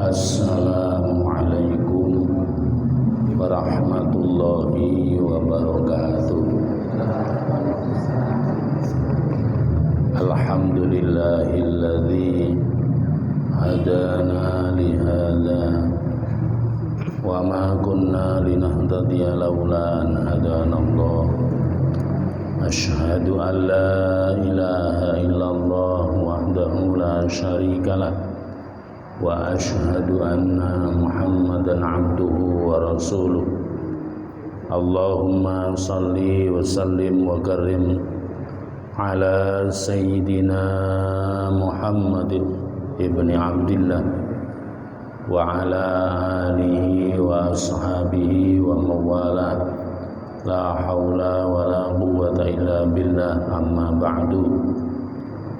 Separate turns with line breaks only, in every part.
Assalamualaikum warahmatullahi wabarakatuh. Alhamdulillahilladzi hadana lihada wa ma kunna linahtadiya laula an hadanallah. Asyhadu an la ilaha illallah wahdahu la syarikalah wa asyhadu anna Muhammadan abduhu wa rasuluh. Allahumma salli wa sallim wa karim ala sayyidina Muhammad ibni Abdillah wa ala alihi wa ashabihi wa mawalah. La haula wa la quwwata illa billah. Amma ba'du.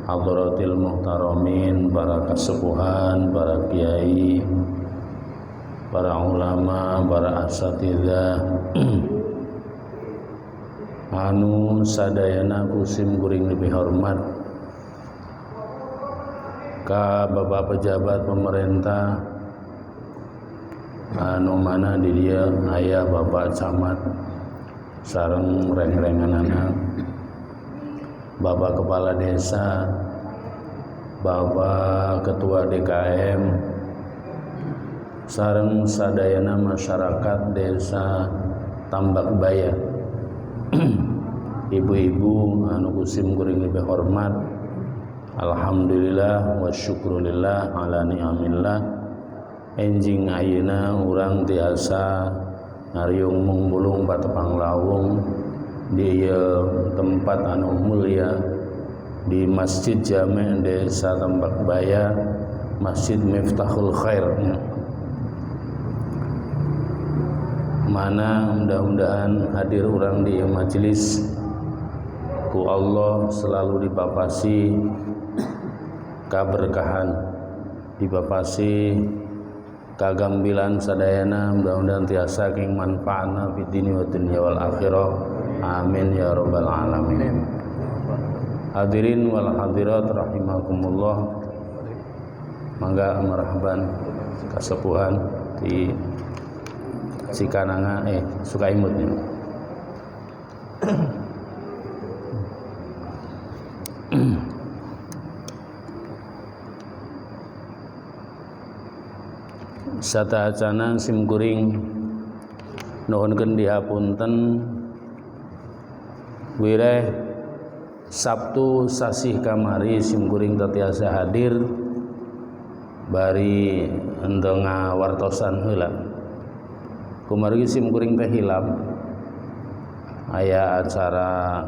Hadratil muhtaramin, para kasepuhan, para kiai, para ulama, para asatidzah anu sadayana kusim kuring lebih hormat ka bapak pejabat pemerintah anu mana di dia aya bapak camat sareng reng-renganana, bapak kepala desa, bapak ketua DKM, sareng sadayana masyarakat desa Tambak Baya. Ibu-ibu anu kusim kuring lebih hormat, alhamdulillah wa syukrulillah ala ni'amillah. Enjing ayeuna urang tiasa ngariung mungbulung patepang lawung di tempat anu mulia di Masjid Jami' Desa Tambak Baya, Masjid Miftahul Khair, mana mudah-mudahan hadir orang di majelis ku Allah selalu dipapasi keberkahan, dipapasi kagambilan sadayana, mudah-mudahan tiasa king manfaatna fid dini wa dunya wal akhirah. Amin ya rabbal alamin. Hadirin wal hadirat rahimakumullah. Mangga marhaban kasepuhan di Cikananga Sukaimutnya. Satacana simkuring nuhunkeun dihapunten wireh Sabtu sasih kamari simkuring tatiasa hadir bari henteu ngawartosan heula. Kumargi simkuring teh hilap aya acara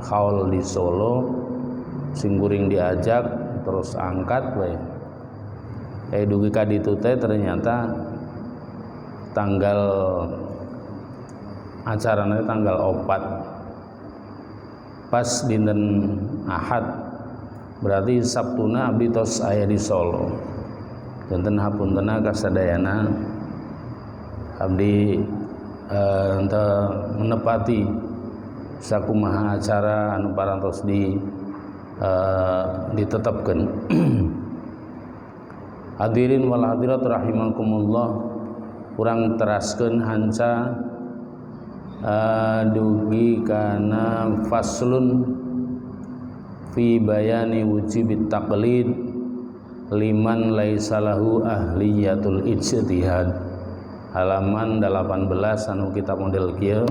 haul di Solo, simkuring diajak terus angkat we. Dugi ka ditu teh ternyata tanggal acaranya tanggal 4 pas dinten Ahad, berarti Sabtuna abdi tos aya di Solo. Dinten hapuntenna kasadayana abdi henteu menepati sakumaha acara anu parantos ditetapkeun. Hadirin wal hadirat rahimakumullah, urang teraskeun hanca dugi kana faslun fi bayani wujubit taqlid liman laisa lahu ahliyatul ijtihad. Halaman 18 anu kitab model kieu.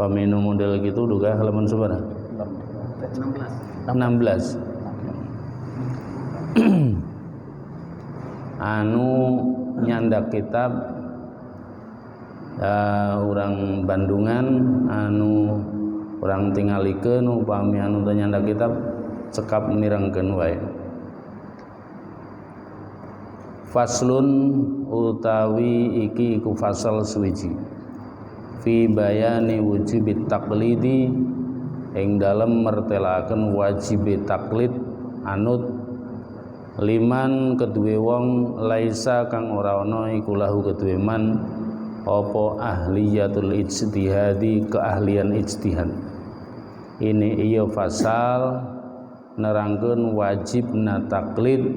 Paminu model kitu duga halaman sabaraha? 16. Anu nyandak kitab urang Bandungan anu urang tingalikeun upami anu teu nyandak kitab cekap mirengkeun wae. Faslun utawi iki iku fasal suwiji fi bayani wujubit taqlidi ing dalem mertelakeun wajib taklid anut liman kedue wong laisa kang ora ana iku lahu kedue man apa ahliyatul ijtihadi, keahlian ijtihad. Ini iya fasal nerangkeun wajibna taklid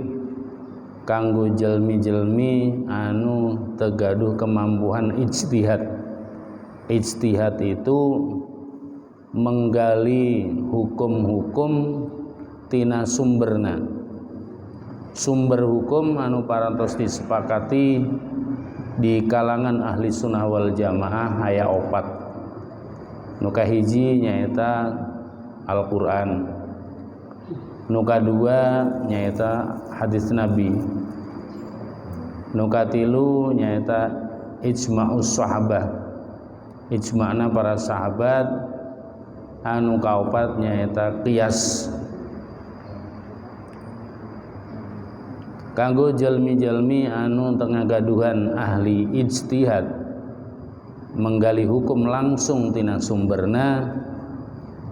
kanggo jelmi-jelmi anu tegaduh kemampuan ijtihad. Ijtihad itu menggali hukum-hukum tina sumberna. Sumber hukum anu parantos disepakati di kalangan ahli sunnah wal jamaah aya 4. Nu kahiji nyaeta Al-Qur'an. Nu kadua nyaeta hadis Nabi. Nu katilu nyaeta ijma'us sahabah. Ijma'na para sahabat. Anu kaopat nyaeta qiyas. Kanggo jalmi-jalmi anu tengah gaduhan ahli ijtihad menggali hukum langsung tina sumberna,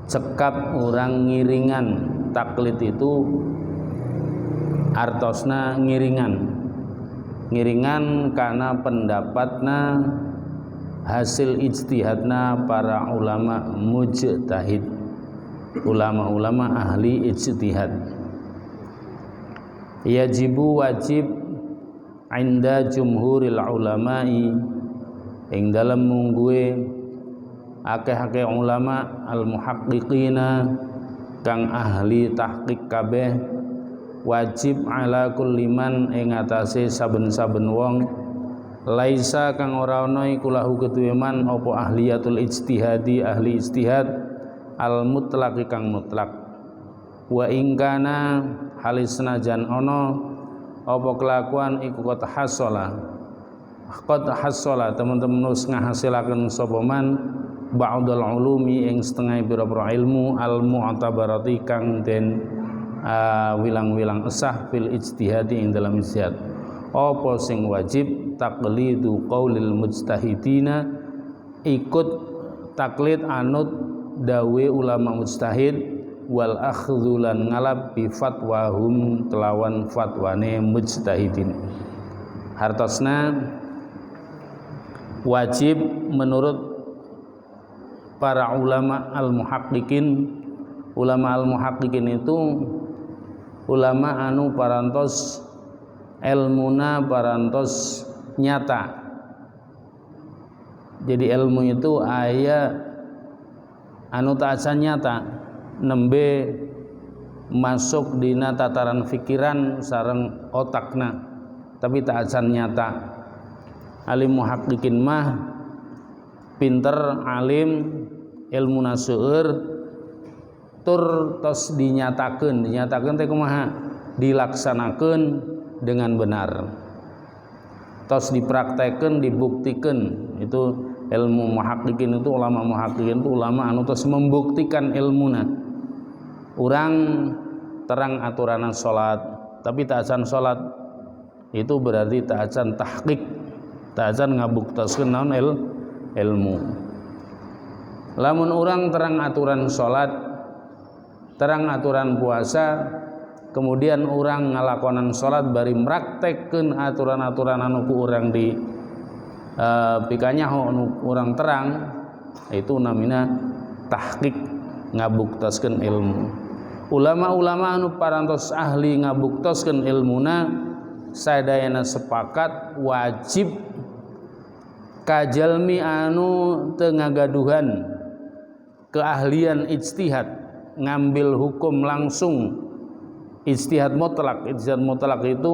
cekap orang ngiringan. Taklid itu artosna ngiringan karena pendapatna hasil ijtihadna para ulama mujtahid, ulama-ulama ahli ijtihad. Yajibu wajib inda jumhuril ulama'i ing dalam mungguwe akeh-akeh ulama al-muhaqqiqina kang ahli tahqiq kabeh, wajib ala kulli man ing atase saben-saben wong laisa kang ora ana iku lahu keduwe man apa ahliyatul ijtihadi, ahli ijtihad al mutlaq kang mutlak. Wa ingkana halis senajan ana apa kelakuan iku qad hasala teman-teman wis ngahasilaken sapa man ba'dul ulumi ing setengah pira-pira ilmu al mu'tabarati kang den wilang-wilang esah fil ijtihadi ing dalam ijtihad. Apa sing wajib taqlidu qaulil mujtahidina, ikut taklid anut dawe ulama mujtahid, wal akhdhu lan ngalap bi fatwahum kelawan fatwane mujtahidin. Hartosna wajib menurut para ulama al-muhaqqiqin. Ulama al-muhaqqiqin itu ulama anu parantos ilmuna parantos nyata. Jadi ilmu itu aya anu taacan nyata, nembe masuk dina tataran pikiran sareng otakna, tapi taacan nyata. Alim muhaqqiqin mah pinter, alim, ilmuna seueur, tur tos dinyatakeun teh kumaha? Dilaksanakeun dengan benar. Tos dipraktekeun, dibuktikan. Itu ilmu muhaqqiqin itu, ulama muhaqqiqin itu ulama anu tos membuktikan ilmuna. Urang terang aturanan salat, tapi taacan salat itu berarti taacan tahqiq, taacan ngabuktaskeun naon ilmu. Lamun orang terang aturan salat, terang aturan puasa, kemudian orang ngalakonan salat bari mraktekkeun aturan-aturan anu ku urang di pikanyaho anu urang terang, itu namina tahqiq, ngabuktaskeun ilmu. Ulama-ulama anu parantos ahli ngabuktaskeun ilmuna sadayana sepakat wajib kajalmi anu teu ngagaduhan keahlian ijtihad, ngambil hukum langsung, ijtihad mutlak. Ijtihad mutlak itu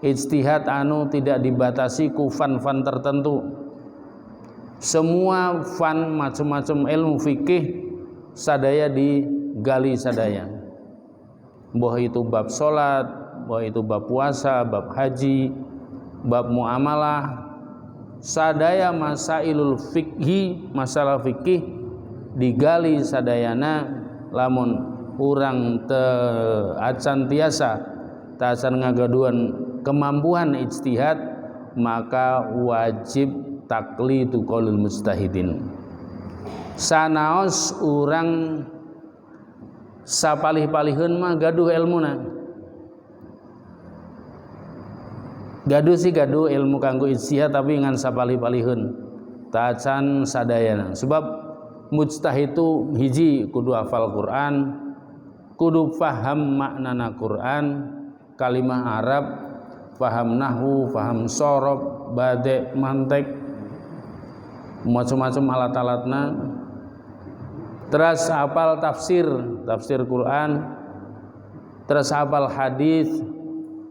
ijtihad anu tidak dibatasi ku fan-fan tertentu. Semua fan macam-macam ilmu fikih sadaya digali sadaya. Mbah itu bab salat, mbah itu bab puasa, bab haji, bab muamalah, sadaya masailul fikhi, masalah fikih digali sadayana. Lamun urang teu acan tiasa, teu acan ngagaduan kemampuan ijtihad, maka wajib taklidu qaulul mujtahidin. Sanaos urang sapalih-palihun mah gaduh ilmuna, gaduh ilmu kanggo ijtihad tapi ngan sapalih-palihun, taacan sadayana. Sebab mujtahid itu hiji kudu hafal Quran, kudu paham maknana Quran, kalimah Arab, paham nahwu, paham sorob, bade, mantek, macam-macam alat-alatna. Terus hafal tafsir Quran, terus hafal hadis,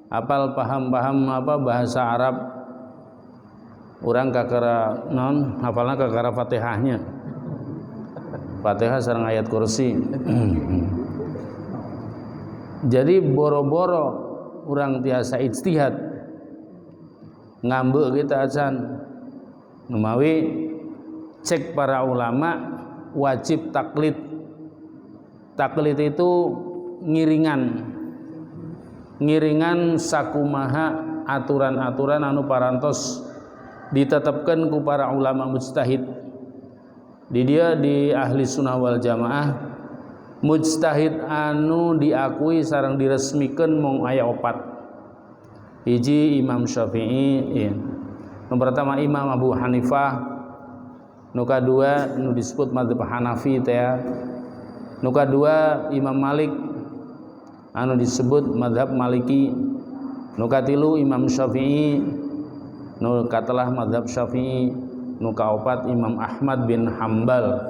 hafal paham bahasa Arab. Urang kakara non hafalna kakara Fatihahnya. Fatihah sareng ayat kursi. Jadi boro-boro urang tiasa ijtihad ngambek kita acan numawi cek para ulama wajib taklid. Taklid itu ngiringan sakumaha aturan-aturan anu parantos ditetapkan ku para ulama mujtahid. Di dia di ahli sunnah wal jamaah mujtahid anu diakui sareng diresmikeun mung aya 4. Hiji Imam Syafi'i, nu pertama Imam Abu Hanifah, nu kadua nu disebut mazhab Hanafi teh, nu kadua Imam Malik anu disebut mazhab Maliki, nu katilu Imam Syafi'i, nu katelah mazhab Syafi'i, nu kaopat Imam Ahmad bin Hambal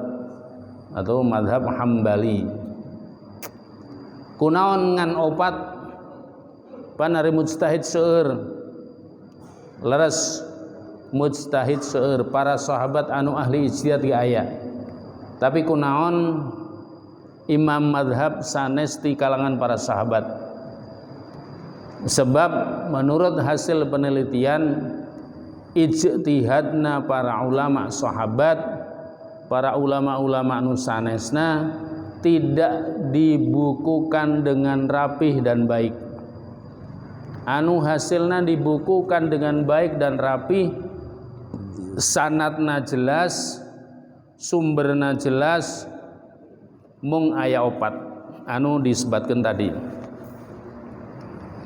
atau mazhab Hambali. Kunaon ngan opat panari mujtahid seueur leres mujtahid seueur para sahabat anu ahli ijtihad ge aya. Tapi kunaon imam mazhab sanes di kalangan para sahabat? Sebab menurut hasil penelitian ijtihadna para ulama sahabat, para ulama-ulama nu sanesna tidak dibukukan dengan rapih dan baik. Anu hasilna dibukukan dengan baik dan rapih, sanadna jelas, sumberna jelas, mung aya 4 anu disebutkeun tadi.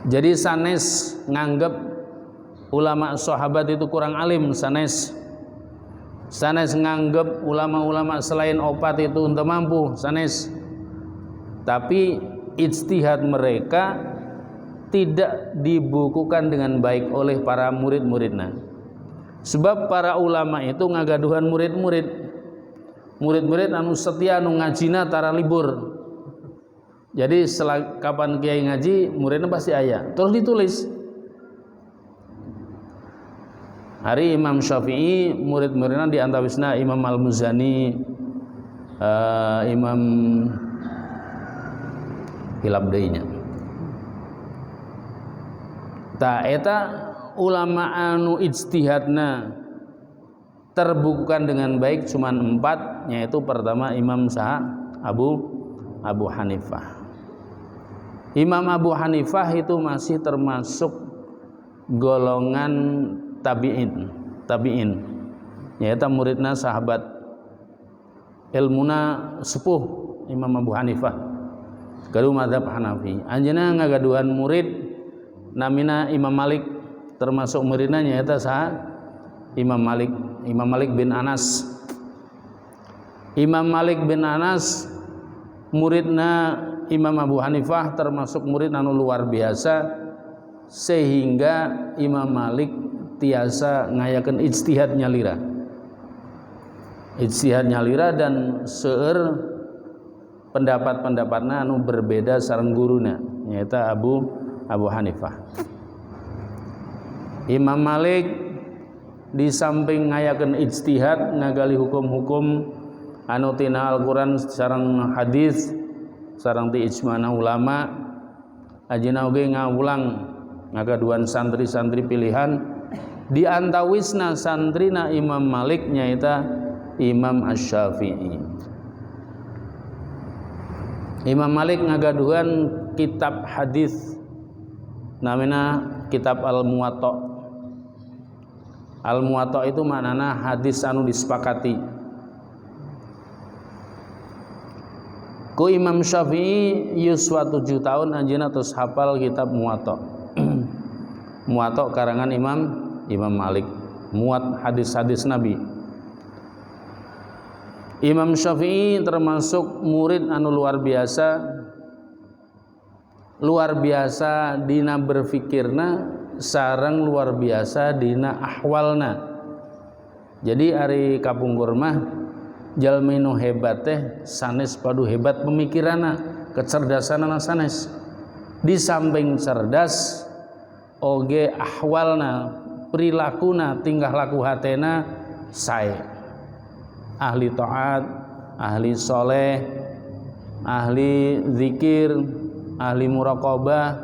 Jadi sanes nganggep ulama sahabat itu kurang alim, sanes nganggep ulama-ulama selain 4 itu untuk mampu, sanes. Tapi ijtihad mereka tidak dibukukan dengan baik oleh para murid-muridnya. Sebab para ulama itu ngagaduhan murid-murid anu setia anu ngajina tara libur. Jadi kapan kiai ngaji muridnya pasti aya, terus ditulis. Hari Imam Syafi'i murid-muridna di antawisna Imam Al-Muzani, Imam hilap deui nya. Ta eta ulama anu ijtihadna terbukukan dengan baik cuman 4, yaitu pertama Imam Abu Hanifah. Imam Abu Hanifah itu masih termasuk golongan tabi'in, yaitu muridna sahabat, ilmuna sepuh Imam Abu Hanifah kadu mazhab Hanafi. Anjeunna ngagaduhan murid namina Imam Malik, termasuk muridna nyaeta saha? Imam Malik bin Anas. Imam Malik bin Anas muridna Imam Abu Hanifah, termasuk murid anu luar biasa, sehingga Imam Malik tiasa ngayakeun ijtihad nyalira dan seueur pendapat-pendapatna anu berbeda sareng guruna nyaeta Abu Hanifah. Imam Malik di samping ngayakeun ijtihad ngagali hukum-hukum anu tina Al-Qur'an sareng hadis sareng ti ijma'na ulama, ajina oge ngawulang ngagaduhan santri-santri pilihan. Di antawisna santrina Imam Malik nyaita Imam Asy-Syafi'i. Imam Malik ngagaduhan kitab hadis namina kitab Al-Muwatta. Al-Muwatta itu maknana hadis anu disepakati. Ku Imam Syafi'i yuswa 7 tahun anjeunna tos hafal kitab Muwatta. Muwatta karangan Imam Malik, muat hadis-hadis Nabi. Imam Syafi'i termasuk murid anu luar biasa luar biasa dina berfikirna sareng luar biasa dina ahwalna. Jadi ari kapungkur mah jalmi nu hebat teh sanes padu hebat pemikiranna, kecerdasanna sanes. Di samping cerdas oge ahwalna, perilakuna, tingkah laku hatena sae. Ahli taat, ahli soleh, ahli zikir, ahli muraqabah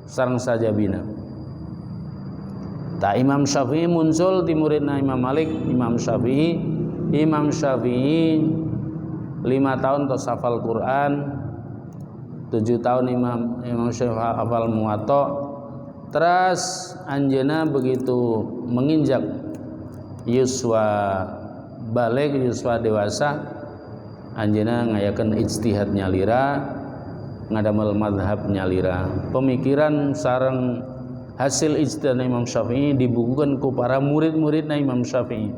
sareng sajabina. Ta Imam Syafi'i muncul ti muridna Imam Malik. Imam Syafi'i 5 tahun tos hafal Quran, 7 tahun Imam Syafi'i hafal Muwatta. Terus anjeuna begitu menginjak yuswa balik, yuswa dewasa, anjeuna ngayakeun ijtihad nyalira, ngadamel mazhab nyalira. Pemikiran sareng hasil ijtihad Imam Syafi'i dibukukan ku para murid-muridna Imam Syafi'i.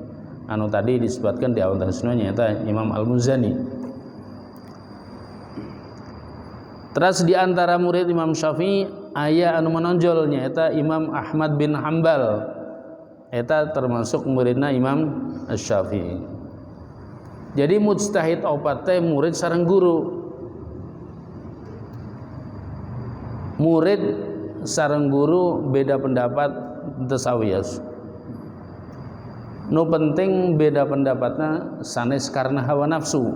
Anu tadi disebutkan di awal tasniyah nyata Imam Al-Muzani. Terus di antara murid Imam Syafi'i aya anu menonjol nyata Imam Ahmad bin Hambal. Eta termasuk muridna Imam Asy-Syafi'i. Jadi mujtahid opat teh murid sareng guru. Murid sareng guru beda pendapat tasawiyas. Nu penting beda pendapatna sanes karena hawa nafsu,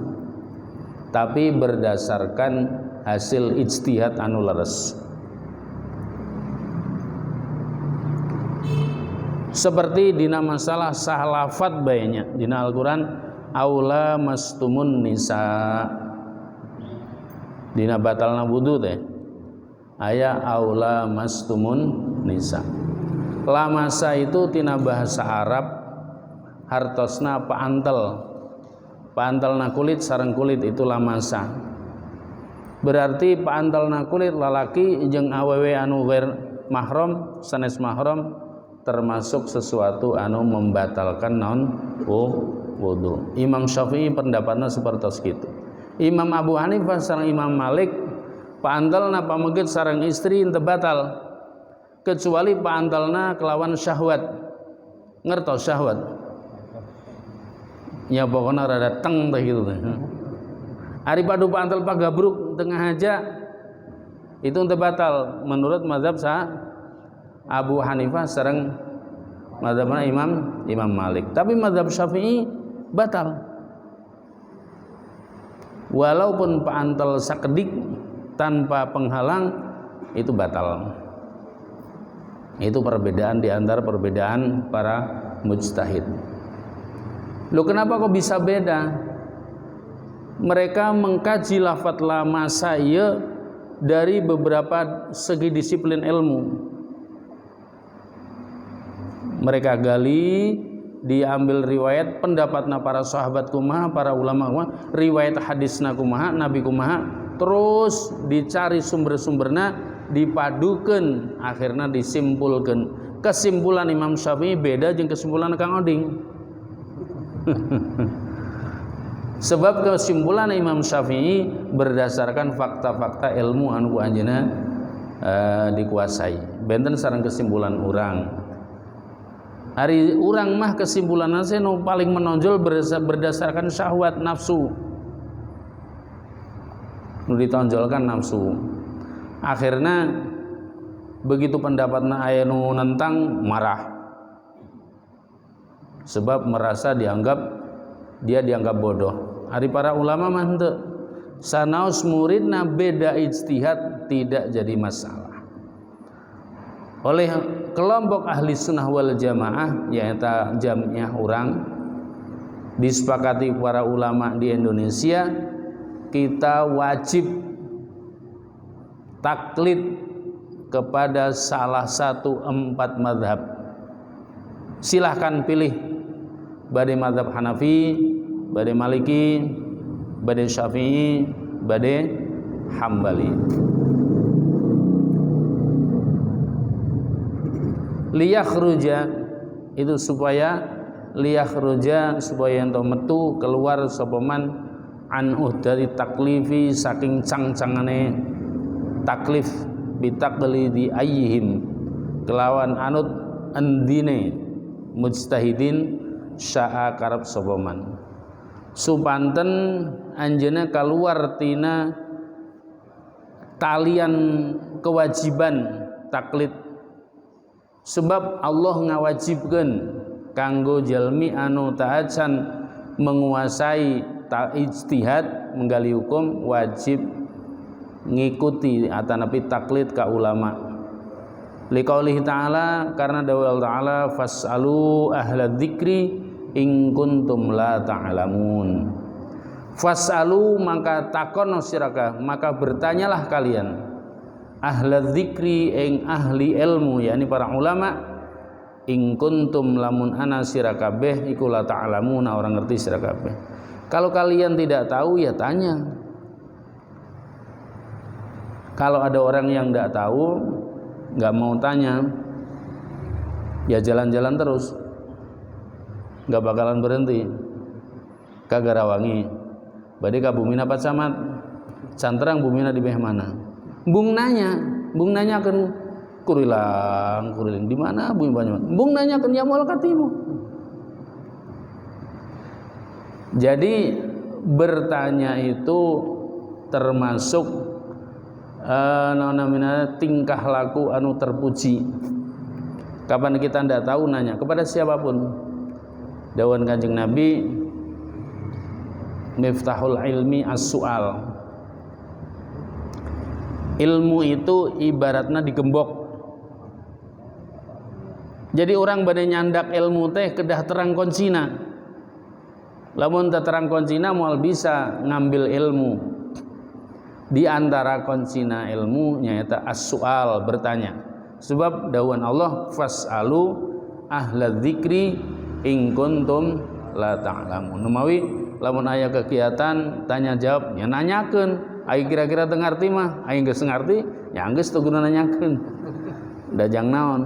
tapi berdasarkan hasil ijtihad anu leres. Seperti dina masalah sah lafat baenya dina Al-Qur'an aula mastumun nisa, dina batalna wudu teh aya aula mastumun nisa. Lamasa itu tina bahasa Arab hartosna paantelna kulit sareng kulit itu lamasa. Berarti paantelna kulit lalaki jeung awewe anu ghair mahram sanes mahram termasuk sesuatu anu membatalkan naon wudu. Imam Syafi'i pendapatna sapertos kitu. Imam Abu Hanifah sareng Imam Malik paantelna pamegit sareng istri teu batal kecuali paantelna kelawan syahwat. Ngertos syahwat? Ya pokona rada teng teh kitu teh. Ari padu paantel pagabruk tengah haja itu teu batal menurut mazhab Abu Hanifah sareng mazhabna Imam Malik. Tapi mazhab Syafi'i batal. Walaupun paantel sakedik tanpa penghalang itu batal. Itu perbedaan di antara perbedaan para mujtahid. Loh kenapa kok bisa beda? Mereka mengkaji lafaz lamasa ieu dari beberapa segi disiplin ilmu. Mereka gali, diambil riwayat pendapatna para sahabat kumaha, para ulama kumaha, riwayat hadisna kumaha, nabi kumaha, terus dicari sumber-sumberna, dipadukeun, akhirnya disimpulkan. Kesimpulan Imam Syafi'i beda jeung kesimpulan Kang Oding. Sebab kesimpulan Imam Syafi'i berdasarkan fakta-fakta ilmu anu anjeunna dikuasai. Benten sareng kesimpulan urang. Hari urang mah kesimpulanna teh nu paling menonjol berdasarkan syahwat nafsu. Nu ditonjolkan nafsu. Akhirnya begitu pendapatna aya nu nentang marah. Sebab merasa dianggap bodoh. Ari para ulama mah henteu. Sanaos muridna beda ijtihad tidak jadi masalah. Oleh kelompok ahli sunnah wal jamaah yaitu jamiah urang disepakati para ulama di Indonesia, kita wajib taklid kepada salah satu 4 mazhab. Silahkan pilih bade mazhab Hanafi, bade Maliki, bade Syafi'i, bade Hambali. Liyakhruja itu supaya ento metu keluar sapa man an uhdati taklifi saking cang-cangane taklif bitaqlidi ayyihim kelawan anut endine mujtahidin syaa karep sapa man supanten anjeunna kaluar tina talian kewajiban taklid sebab Allah ngawajibkeun kanggo jalmi anu ta'acan menguasai ijtihad menggali hukum wajib ngikuti atanapi taklid ka ulama liqaulihi ta'ala karena dawuh ta'ala fas'alu ahla dzikri in kuntum la ta'lamun fas'alu maka takon siraka maka bertanyalah kalian ahla dzikri ing ahli ilmu yakni para ulama in kuntum lamun ana sira kabeh iku la ta'lamuna orang ngerti sira kabeh. Kalau kalian tidak tahu ya tanya. Kalau ada orang yang tidak tahu nggak mau tanya ya jalan-jalan terus nggak bakalan berhenti ka Garawangi bade ka Bumina Pacamat canterang Bumina di beh mana bung nanya kan kurilang di mana bumi Banyumas bung nanyakeun ya moal ka timu jadi bertanya itu termasuk tingkah laku anu terpuji kapan kita ndak tahu nanya kepada siapapun dawuh Kanjeng Nabi miftahul ilmi as-su'al ilmu itu ibaratna digembok. Jadi orang badai nyandak ilmu teh kedah terang kuncina. Lamun teu terang kuncina moal bisa ngambil ilmu. Di antara kuncina ilmu nyaeta as-su'al bertanya. Sebab dawuhan Allah fas'alu ahla dzikri in kuntum la ta'lamun. Numawi lamun aya kegiatan tanya jawab nya nanyakeun. Ai kira-kira teu ngarti mah, ai geus ngarti nya geus teu guna nanyakeun. Dajang naon.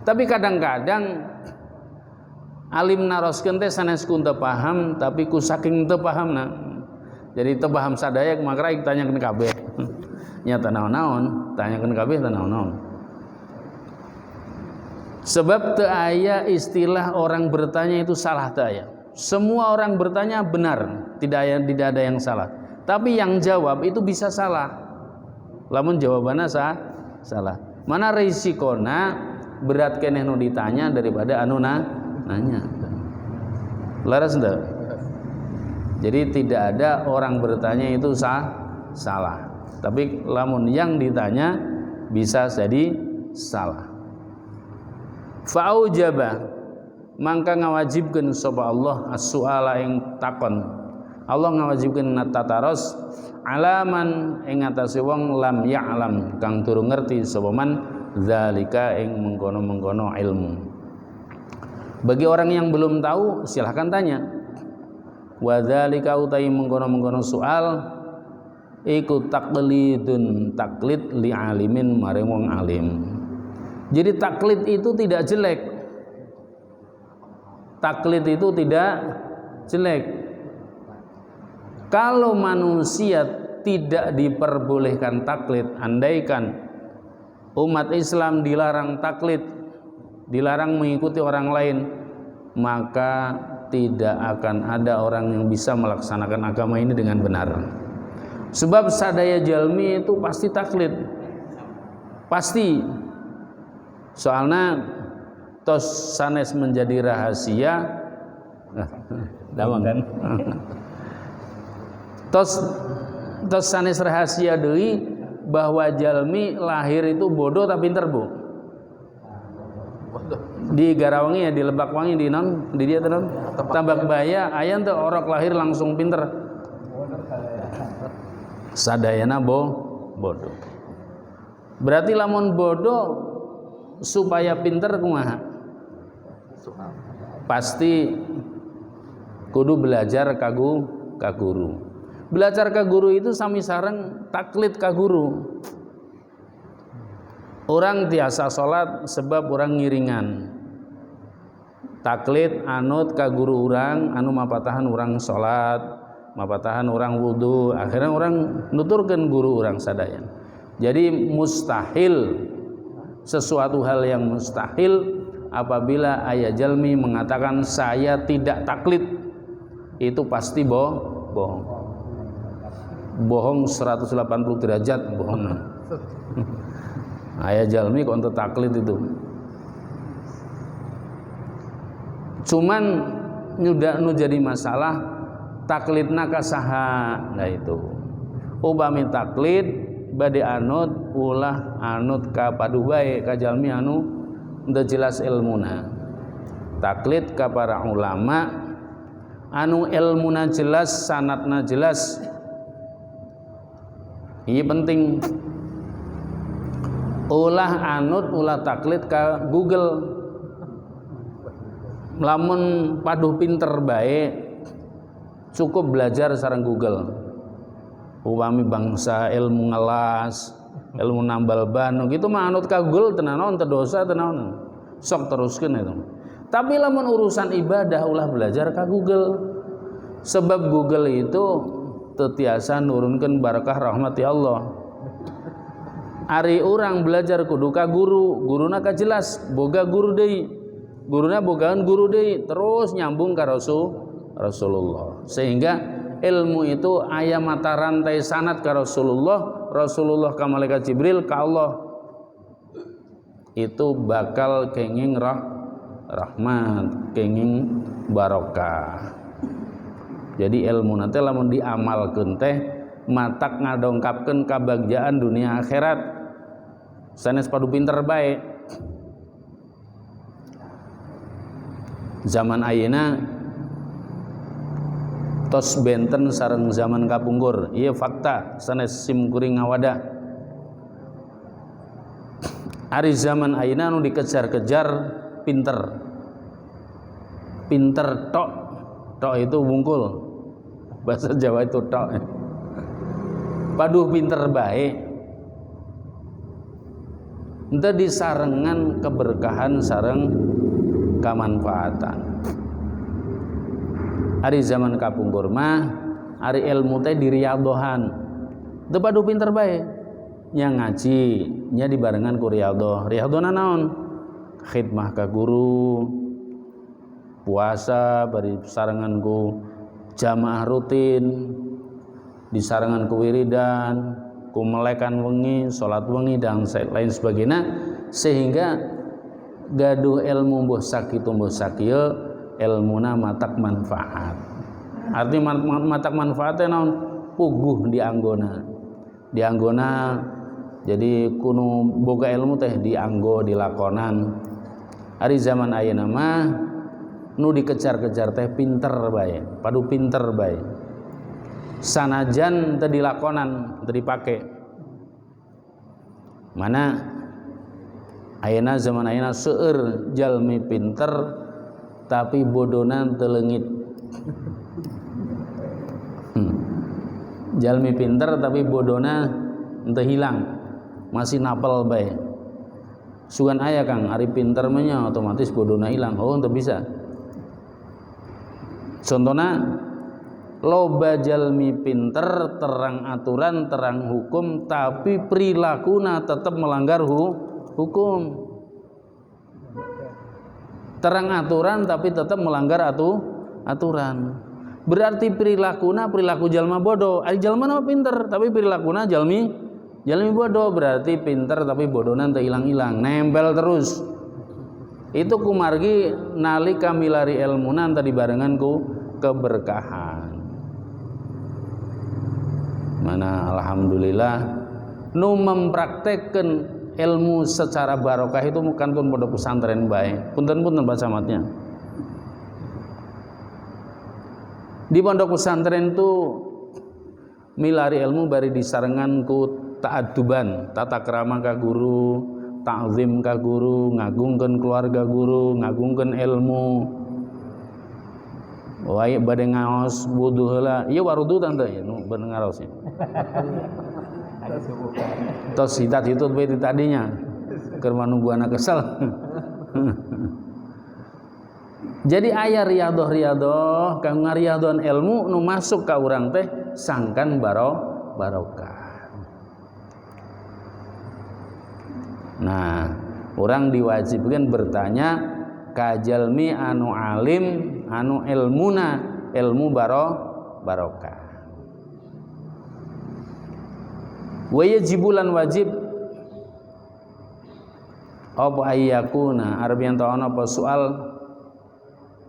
Tapi kadang-kadang alim naroskeun teh sanes ku teu paham tapi ku saking teu pahamna jadi teu paham sadaya maka rek tanyakeun kabeh nya teu naon-naon tanyakeun kabeh teu naon-naon sebab teu aya istilah orang bertanya itu salah teu aya semua orang bertanya benar tidak ada yang salah tapi yang jawab itu bisa salah lamun jawabanna salah mana risikona berat keneh nu ditanya daripada anu nanya. Laras enggak? Jadi tidak ada orang bertanya itu salah. Tapi lamun yang ditanya bisa jadi salah. Fa'aujaba mangka ngawajibkeun sapa Allah as-su'ala ing takon. Allah ngawajibkeun tataros alaman ing atase wong lam ya'lam kang turu ngerti sapa man zalika ing mengkono-mengkono ilmu. Bagi orang yang belum tahu silahkan tanya. Wa dzalika utai mengkono-mengkono soal iku taqlidun taklid li alimin maring wong alim. Jadi taklid itu tidak jelek. Taklid itu tidak jelek. Kalau manusia tidak diperbolehkan taklid, andaikan umat Islam dilarang taklid, dilarang mengikuti orang lain, maka tidak akan ada orang yang bisa melaksanakan agama ini dengan benar. Sebab sadaya jalmi itu pasti taklid, pasti. Soalnya tos sanes menjadi rahasia, damang kan? tos sanes rahasia deui bahwa jalmi lahir itu bodoh tapi pinter bu. Di Garawangi ya, di Lebakwangi, di non, di dia non Tambak Baya aya teh orok lahir langsung pinter. Sadayana bodoh. Berarti lamun bodoh supaya pinter kumaha? Pasti kudu belajar ka guru. Belajar ka guru itu sami sareng taklid ka guru. Orang tiasa salat sebab orang ngiringan. Taklid anut ka guru urang anu mapatahan urang salat. mapatahan orang wudu, akhirnya orang nuturkan guru orang sadaya. Jadi mustahil, sesuatu hal yang mustahil apabila aya jalmi mengatakan saya tidak taklid, itu pasti bohong. Bohong 180 derajat bohong. Aya jalmi kok untuk taklid itu. Cuman nyuda nu jadi masalah taklidna ka saha. Nah itu. Upami taklid bade anut ulah anut ka padu bae ka jalmi anu teu jelas ilmuna. Taklid ka para ulama anu ilmuna jelas, sanadna jelas. Ini penting. Ulah anut ulah taklid ka Google. Lamun paduh pinter baik cukup belajar sareng Google. Upami bangsa ilmu ngelas, ilmu nambal ban gitu mah anut ka Google teu naon teu dosa teu naon. Sok teruskeun itu. Tapi lamun urusan ibadah ulah belajar ka Google. Sebab Google itu teu tiasa nurunkeun barakah rahmati Allah. Ari urang belajar kudu ka guru, guruna ka jelas boga guru deui. Guruna bogaan guru deui terus nyambung ka Rasulullah. Sehingga ilmu itu aya mata rantai sanad ka Rasulullah, Rasulullah ka malaikat Jibril ka Allah. Itu bakal kenging rahmat, kenging barokah. Jadi ilmu nanti lamun diamalkeun teh matak ngadongkapkeun kabagjaan dunia akhirat. Sanes padu pinter bae. Zaman ayeuna tos benten sareng zaman kapungkur. Ieu fakta sanes sim kuring ngawada. Ari zaman ayeuna anu dikejar-kejar pinter. Pinter tok. Tok itu wungkul. Bahasa Jawa itu tok. Paduh pinter bae. Ente disarengan keberkahan sareng kamanfaatan. Ari zaman kapungkur mah ari ilmu teh diriadohan. Teu padu pinter bae. Nya ngaji, nya dibarengan ku riadoh. Riadona naon? Khidmah ka guru, puasa bari sarengan ku jamaah rutin, disarengan ku wiridan, ku melekan wengi, salat wengi dan lain sebagainya, sehingga gaduh ilmu mbuh sakitu mbuh sakieu ilmuna matak manfaat. Arti matak manfaatnya naon? Puguh di anggona. Di anggona jadi kuno boga ilmu teh dianggo dilakonan. Ari zaman ayeuna mah nu dikejar-kejar teh pinter bae, padu pinter bae. Sanajan teu dilakonan, teu dipake. Mana ayeuna zaman ayeuna seueur jalmi pinter tapi bodona teu leungit. Jalmi pinter tapi bodona teu hilang, masih napel bae. Sugan aya Kang ari pinter mah nya otomatis bodona hilang. Oh teu bisa. Contohna loba jalmi pinter terang aturan terang hukum tapi perilakuna tetap melanggar hukum. Terang aturan tapi tetap melanggar aturan. Berarti perilakuna perilaku jalma bodoh. Ari jalma nama pinter tapi perilakuna jalmi bodoh. Berarti pinter tapi bodohna teu ilang-ilang, nempel terus. Itu kumargi nalika milari ilmuna tadi barengan ku keberkahan. Mana alhamdulillah nu mempraktekkeun ilmu secara barokah itu bukan pun pondok pesantren bae. Punten-punten baca matnya. Di pondok pesantren itu milari ilmu bari disarengan ku ta'adduban, tata krama ka guru, ta'zim ka guru, ngagungkeun keluarga guru, ngagungkeun ilmu. Wae bade ngaos wudu heula. Ieu warudu tante ya nu bener ngaos ya. Tos hitat itu bae tadinya. Keur manungguana kesel. Jadi aya riyadhah kang ngariadon ilmu nu masuk ka urang teh sangkan barokah. Nah, orang diwajibkan bertanya ka jalmi anu alim anu ilmu barokah. Wa yajibulan wajib apa ayyakuna arbian ta'ana apa soal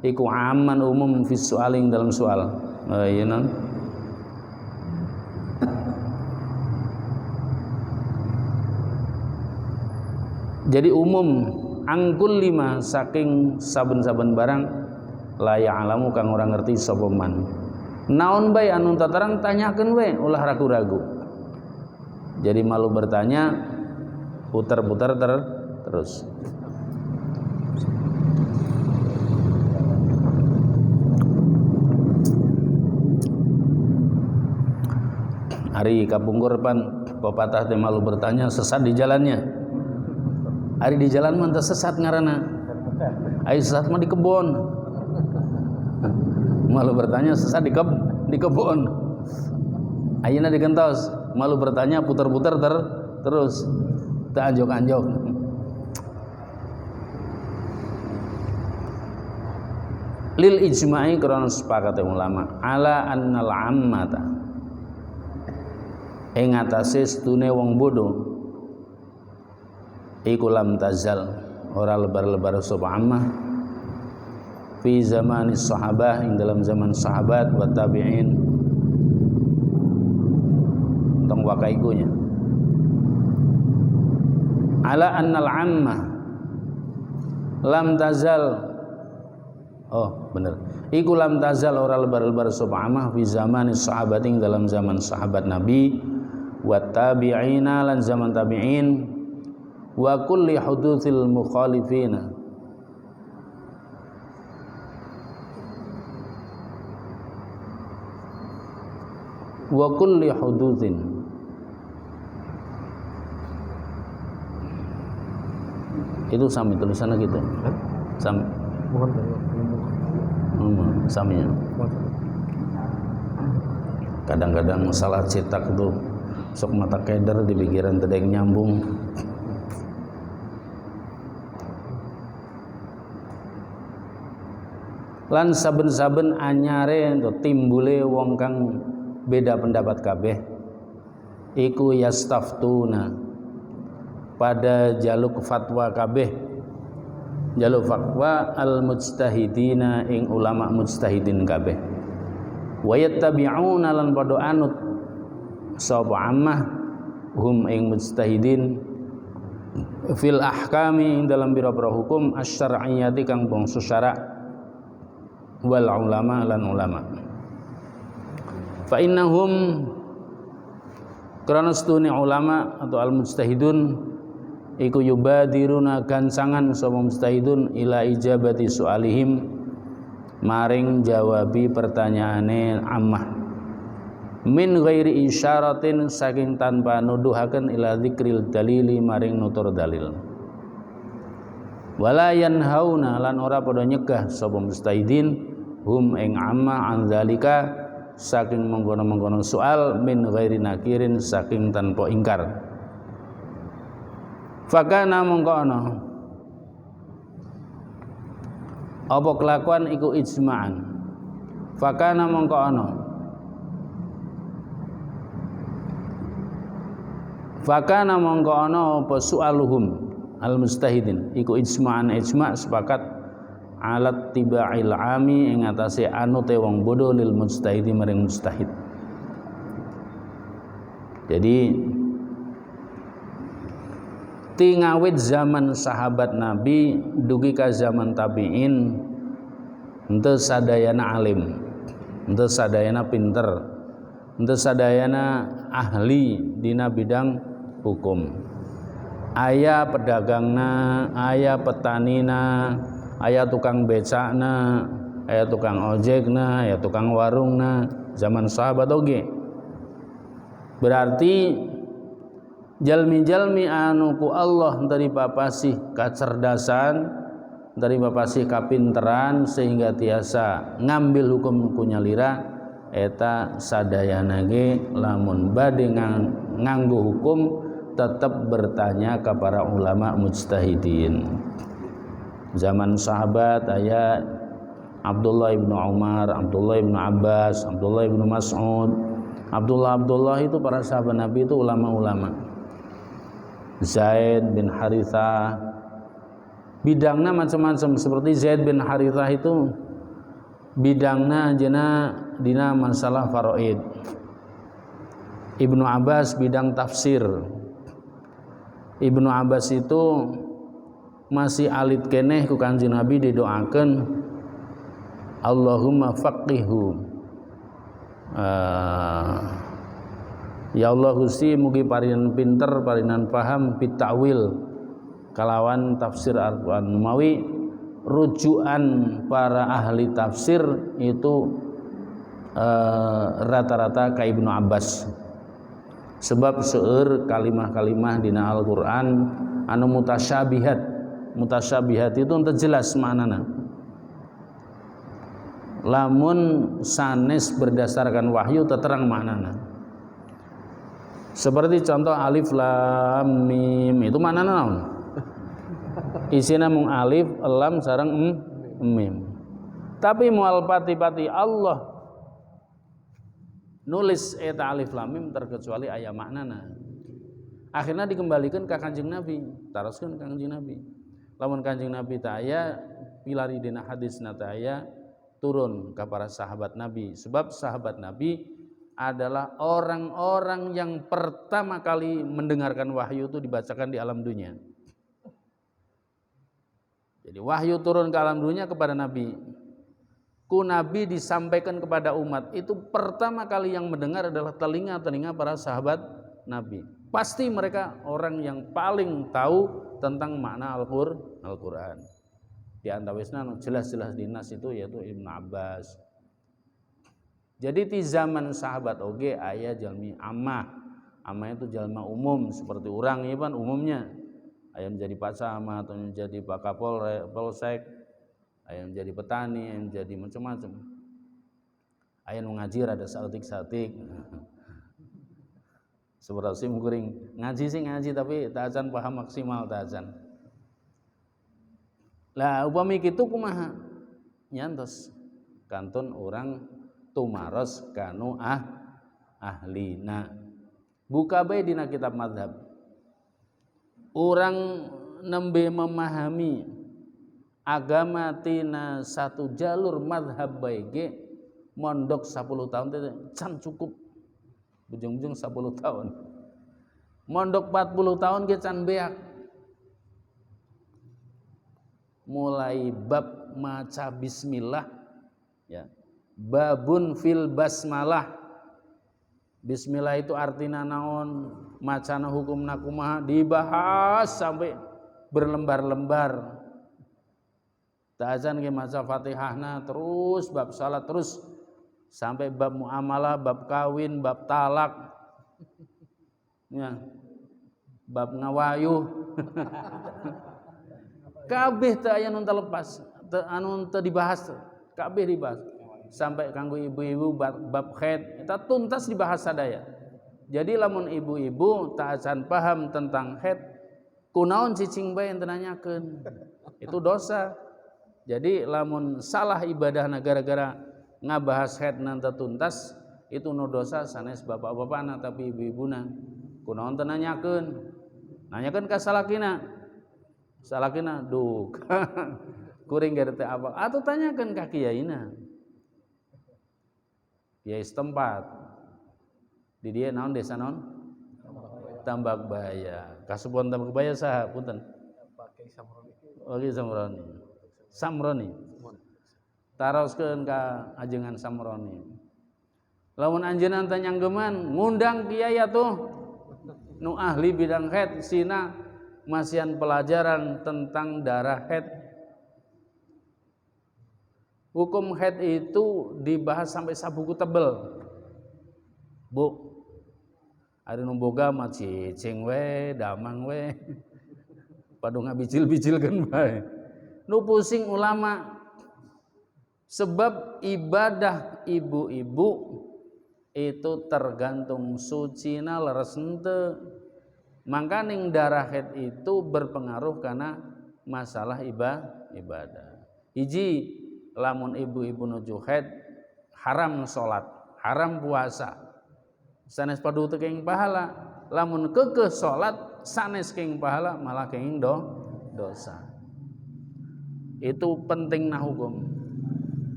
iku aman umum fi soaling dalam soal. Ya non. Jadi umum angkul lima saking saben-saben barang la ya'lamu kang orang ngerti sapa man. Naon bae anu tatarang tanyakeun we ulah ragu-ragu. Jadi malu bertanya putar-putar terus. Ari kapungkur pan pepatah teh malu bertanya sesat di jalannya. Ari di jalan mah teu sesat ngaranna. Ai sesat mah di kebon. Malu bertanya sesat di kebon. Ayeuna digentos, malu bertanya putar-putar terus teu anjok-anjok. Lil ijma'i karena sepakat ulama ala annal ammata ing atase stune wong bodoh iku lam tazal ora lebar-lebar sapa ammah fi zamanis sahabah ing dalam zaman sahabat wa tabi'in tong wakaikunya ala annal ammah lam tazal bener iku lam tazal ora lebar-lebar sapa ammah fi zamanis sahabat ing dalam zaman sahabat Nabi wa tabi'ina lan zaman tabi'in wa kulli hudutsil mukhalifina wa kulli hudutsin itu sami tulisannya gitu sami saminya kadang-kadang salah cetak tuh sok mata keder di pikiran tedeng nyambung. Lan saben-saben anyare ento timbule wong kang beda pendapat kabeh iku yastaftuna pada jaluk fatwa kabeh jaluk fatwa al mujtahidina ing ulama mujtahidin kabeh wa yattabi'una lan padha anut sapa ammah hum ing mujtahidin fil ahkami ing dalam biro-biro hukum asy-syar'iyyati kang bangsa syara' wal ulama lan ulama fa innahum karena stune ulama atau al mujtahidun iku yubadiruna gansangan sapa mujtahidun ila ijabati su'alihim maring jawabi pertanyaane ammah min ghairi isyaratin saking tanpa nuduhaken ila dzikril dalili maring nutur dalil wala yanhauna lan ora padha nyegah sapa mujtahidin hum ing amma an zalika saking mengkono-mengkono soal min ghairi nakirin saking tanpa ingkar fakana mengkono apa kelakuan iku ijma'an fakana mengkono fakana mengkono apa soaluhum al mustahidin iku ijma'an ijma' sepakat alat tiba'il ami ing atase anute wong bodoh lil mujtahidi maring mujtahid. Jadi tingawit zaman sahabat Nabi dugi ka zaman tabi'in henteu sadayana alim, henteu sadayana pinter, henteu sadayana ahli dina bidang hukum. Aya pedagangna, aya petanina, aya tukang becana, aya tukang ojekna, aya tukang warungna zaman sahabat oge. Berarti jalmi-jalmi anu ku Allah dari papasih kacerdasan dari bapasih kapinteran sehingga tiasa ngambil hukum kunyalira eta sadayana ge lamun bade nganggo hukum tetap bertanya kepada ulama mujtahidin. Zaman sahabat aya Abdullah ibnu Umar, Abdullah ibnu Abbas, Abdullah ibnu Mas'ud. Abdullah itu para sahabat Nabi itu ulama-ulama. Zaid bin Harithah, bidangna macam-macam. Seperti Zaid bin Harithah itu bidangna jena dina masalah faraid. Ibnu Abbas bidang tafsir. Ibnu Abbas itu masih alit keneh ku Kanjeng Nabi didoakeun Allahumma faqihu. Ya Allah Gusti mugi parinan pinter, parinan paham pitawil kalawan tafsir Al-Qur'an. Mawi rujukan para ahli tafsir itu rata-rata ka Ibnu Abbas. Sebab seueur kalimah-kalimah dina Al-Qur'an anu mutasyabihat. Mutasyabihat itu teu jelas maknana. Lamun sanes berdasarkan wahyu terang maknana. Seperti contoh alif lam mim itu maknana naon? Isina mung alif, lam sareng mim. Tapi moal pati-pati Allah nulis eta alif lam mim terkecuali aya maknana. Akhirnya dikembalikan ke Kanjeng Nabi, taroskeun ka Kanjeng Nabi. Lamun Kanjeng Nabi teh aya pilari dina hadisna teh aya turun ke para sahabat Nabi. Sebab sahabat Nabi adalah orang-orang yang pertama kali mendengarkan wahyu itu dibacakan di alam dunia. Jadi wahyu turun ke alam dunia kepada Nabi. Ku Nabi disampaikan kepada umat. Itu pertama kali yang mendengar adalah telinga-telinga para sahabat Nabi. Pasti mereka orang yang paling tahu tentang makna Al-Qur'an. Di antawisna jelas-jelas dinas itu yaitu Ibnu Abbas. Jadi di zaman sahabat oge aya jalmi ammah. Ammah itu jalma umum seperti orang ya kan umumnya. Aya menjadi Pak Camat atau menjadi Pak Kapolsek, aya menjadi petani, aya menjadi macam-macam. Aya nu ngaji rada saeutik-saeutik. Seberapa sih kuring ngaji sih ngaji tapi tak acan paham maksimal tak acan. Lah upami kitu kumaha? Nyantos kantun orang tumaros kanu ahlina. Buka bae dina kitab mazhab. Orang nembe memahami agama tina satu jalur mazhab bae ge mondok 10 tahun teh can cukup. Bujung-bujung 10 tahun. Mondok 40 tahun ge can beak. Mulai bab maca bismillah ya. Babun fil basmalah. Bismillah itu artina naon, macana hukumna kumaha dibahas sampai berlembar-lembar. Ta'azan ge maca Fatihahna terus bab salat terus sampai bab muamalah, bab kawin, bab talak. Ya. Bab ngawayuh. Kabeh teu aya nu lepas, anu teu dibahas, kabeh dibahas. Sampai kanggo ibu-ibu bab haid eta tuntas dibahas sadaya. Jadi lamun ibu-ibu tak acan paham tentang haid, kunaon cicing bae ente nanyakeun. Itu dosa. Jadi lamun salah ibadahna gara-gara ngabahas haid nanta tuntas, itu nu dosa sanes bapak-bapakna tapi ibu-ibuna. Kunaon teu nanyakeun. Nanyakeun ka salakina. Salakina duh kuring gara teh apa atau tanyakan ka kiyaina kiai setempat di dia naon desa naon Tambak Baya kasebon Tambak Baya saha punten Pak Samroni Samroni taroskeun ka ajengan Samroni lamun anjeunna teh nyanggeman ngundang kiai atuh nu ahli bidang haid sina masihan pelajaran tentang darah haid. Hukum haid itu dibahas sampai sabuku tebel. Bu, ada nu boga mah cicing we, damang we. Padu ngabicil-bicilkeun bae. Nu pusing ulama sebab ibadah ibu-ibu itu tergantung sucina leres henteu. Mangka ning darah haid itu berpengaruh karena masalah ibadah. Hiji, lamun ibu-ibu nuju haid haram salat, haram puasa. Sanes padu teu kenging pahala. Lamun keukeuh salat sanes kenging pahala malah kenging dosa. Itu pentingna hukum.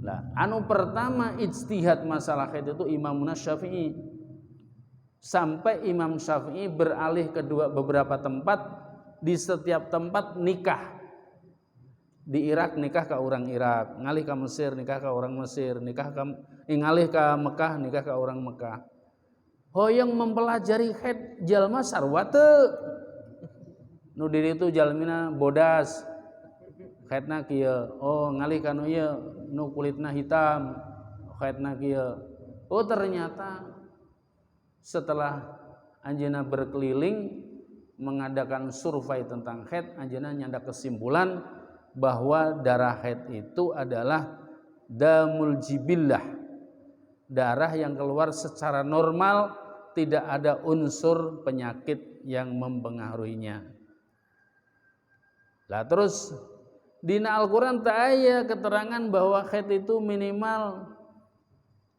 Nah, anu pertama ijtihad masalah haid itu Imam Syafi'i. Sampai Imam Syafi'i beralih ke beberapa tempat, di setiap tempat nikah. Di Irak nikah ke orang Irak, ngalih ke Mesir nikah ke orang Mesir, ngalih ke Mekah nikah ke orang Mekah. Hoyong mempelajari haid jalma sarua teu. Nu di ditu jalmina bodas. Haidna kieu, oh ngalih ka nu ieu nu kulitna hitam, haidna kieu. Oh ternyata setelah anjeunna berkeliling mengadakan survei tentang haid, anjeunna nyanda kesimpulan bahwa darah haid itu adalah damul jibillah, darah yang keluar secara normal, tidak ada unsur penyakit yang mempengaruhinya. Lah terus dina Al-Quran tak aya keterangan bahwa haid itu minimal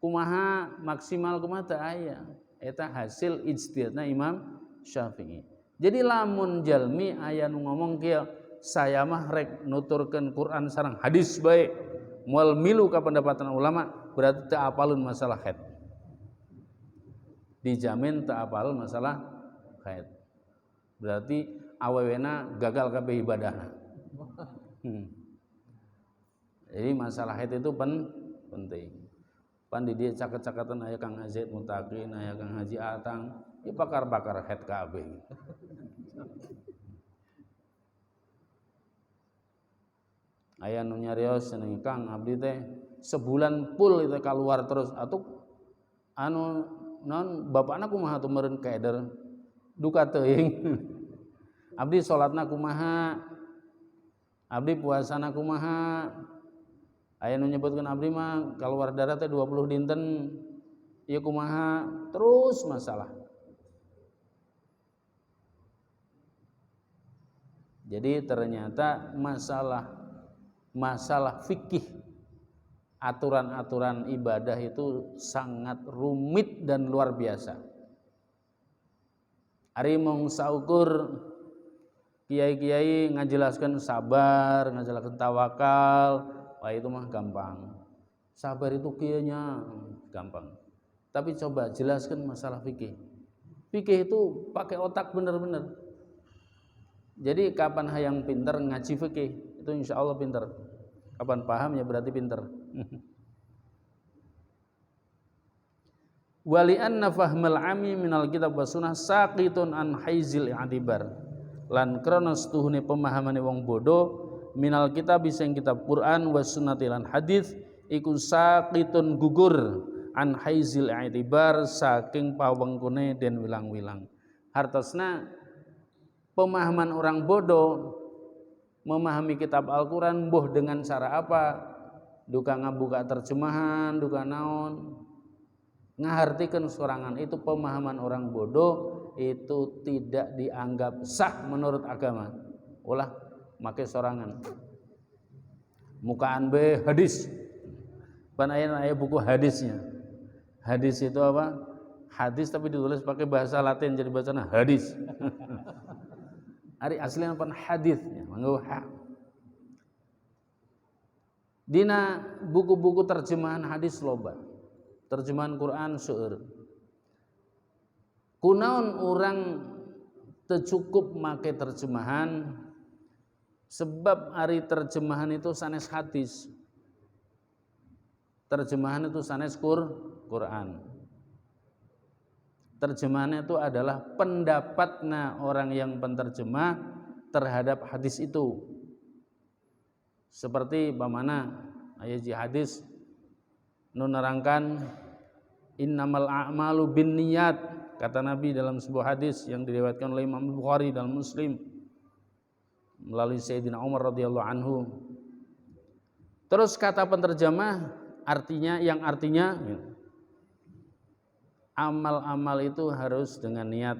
kumaha, maksimal kumaha, tak aya. Eta hasil ijtihadna Imam Syafi'i. Jadi lamun jalmi aya nu ngomong kieu, saya mah rek nuturkeun Quran sareng hadis bae, moal milu ka pendapatan ulama, berarti teu apalun masalah haid. Dijamin teu apal masalah haid. Berarti awewena gagal kabeh ibadahna. Jadi masalah haid itu penting. Pan di dieu caket-caketan aya Kang Azid Mutakin, aya Kang Haji Atang, ieu bakar-bakar haid kabeh. Aya nu nyarios cenah Kang abdi teh sebulan full itu keluar terus atuh anu naon bapakna kumaha tuh meureun keder duka teuing. Abdi salatna kumaha, abdi puasana kumaha. Aya nu nyebutkeun abdi mah kaluar darah teh 20 dinten ieu kumaha, terus masalah. Jadi ternyata masalah fikih, aturan-aturan ibadah itu sangat rumit dan luar biasa. Ari mung saukur kiai-kiai ngajelaskeun sabar, ngajelaskeun tawakal, wah itu mah gampang. Sabar itu kieu nya gampang. Tapi coba jelaskan masalah fikih. Fikih itu pakai otak bener-bener. Jadi kapan hayang pinter ngaji fikih, itu insya Allah pinter. Kapan paham ya berarti pinter. Wali anna fahmal ami minal kitab wa sunnah saqitun an haizil i'tibar. Lan krana setuhune pemahamane wong bodoh minal kitab sing kitab Quran wa sunnati lan hadis iku saqitun gugur an haizil i'tibar saking pawengkune den wilang-wilang. Hartosna pemahaman orang bodoh memahami kitab Al-Quran boh dengan cara apa? Duka ngabuka terjemahan, duka naon, ngahartikeun sorangan. Itu pemahaman orang bodoh, itu tidak dianggap sah menurut agama. Ulah make sorangan. Mukaan be hadis. Pan aya buku hadisnya. Hadis itu apa? Hadis tapi ditulis pakai bahasa Latin jadi bacana hadis. Ari aslinya pan hadis ya, mangga ha. Dina buku-buku terjemahan hadis loba. Terjemahan Quran seueur. Kunaon urang teu cukup make terjemahan sebab ari terjemahan itu sanes hadis. Terjemahan itu sanes Quran. Terjemahannya itu adalah pendapatnya orang yang penterjemah terhadap hadis itu. Seperti bagaimana ayat hadis nerangkan innamal a'malu binniyat, kata Nabi dalam sebuah hadis yang diriwayatkan oleh Imam Bukhari dalam Muslim. melalui Sayyidina Umar radhiyallahu anhu. Terus kata penterjemah artinya yang artinya amal-amal itu harus dengan niat.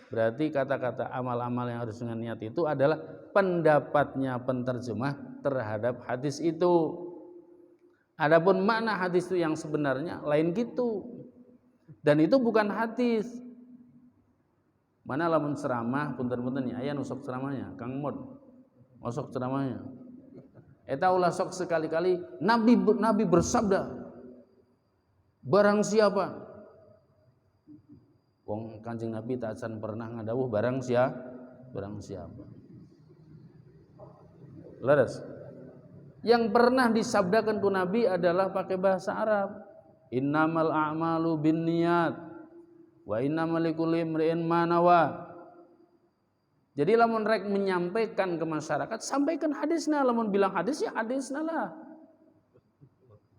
Berarti kata-kata amal-amal yang harus dengan niat itu adalah pendapatnya penterjemah terhadap hadis itu. Adapun makna hadis itu yang sebenarnya lain gitu. Dan itu bukan hadis. Mana lamun ceramah punten-punten ya aya nu sok ceramahnya, Kang Mod. Masuk ceramahnya. Eta ulah sok sekali-kali Nabi bersabda. Barang siapa? Wong Kanjeng Nabi tak acan pernah ngadawuh barang siapa. Leres. Yang pernah disabdakan ku Nabi adalah pakai bahasa Arab. Innamal a'malu binniyat wa innamal likulli imri'in ma nawa. Jadi lamun rek menyampaikan ke masyarakat, sampaikan hadisna. Lamun bilang hadis ya hadisna lah.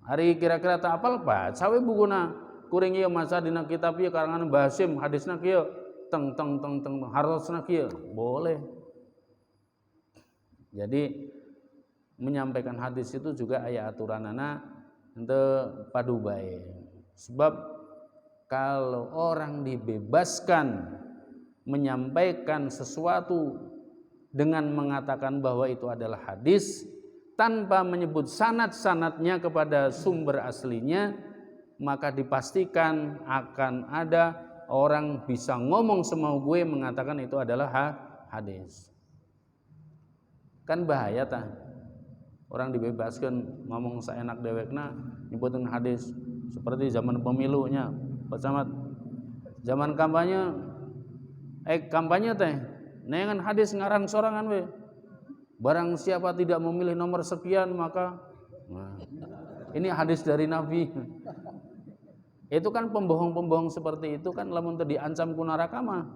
Hari kira-kira tak apal Pak, sawe bukuna kuring ieu maca dina kitab ieu karangan Basim hadisna kieu teng hartosna kieu. Boleh. Jadi menyampaikan hadis itu juga aya aturanana henteu padu bae. Sebab kalau orang dibebaskan menyampaikan sesuatu dengan mengatakan bahwa itu adalah hadis tanpa menyebut sanad-sanadnya kepada sumber aslinya, maka dipastikan akan ada orang bisa ngomong semau gue mengatakan itu adalah hadis. Kan bahaya tah. Orang dibebaskan ngomong seenak dewekna nyebutin hadis seperti zaman pemilunya Pak Camat. Zaman kampanye teh nengan hadis ngarang sorangan we. Barang siapa tidak memilih nomor sekian maka ini hadis dari Nabi. Itu kan pembohong-pembohong seperti itu kan lamun teu diancam ku neraka mah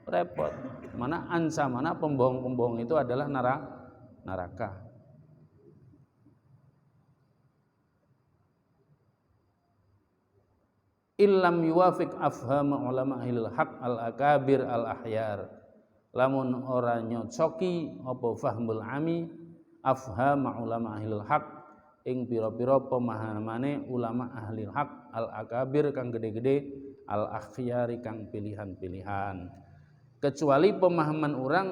repot. Mana ancamanna pembohong-pembohong itu adalah neraka. Illam yuwafiq afhama ulama ahlil haq al-akabir al-ahyar. Lamun ora nyocoki apa fahmul ami afhama ulama ahlil haq ing pira-pira pemahamane ulama ahlil haq al-akabir kang gede-gede al-akhyari kang pilihan-pilihan. Kecuali pemahaman orang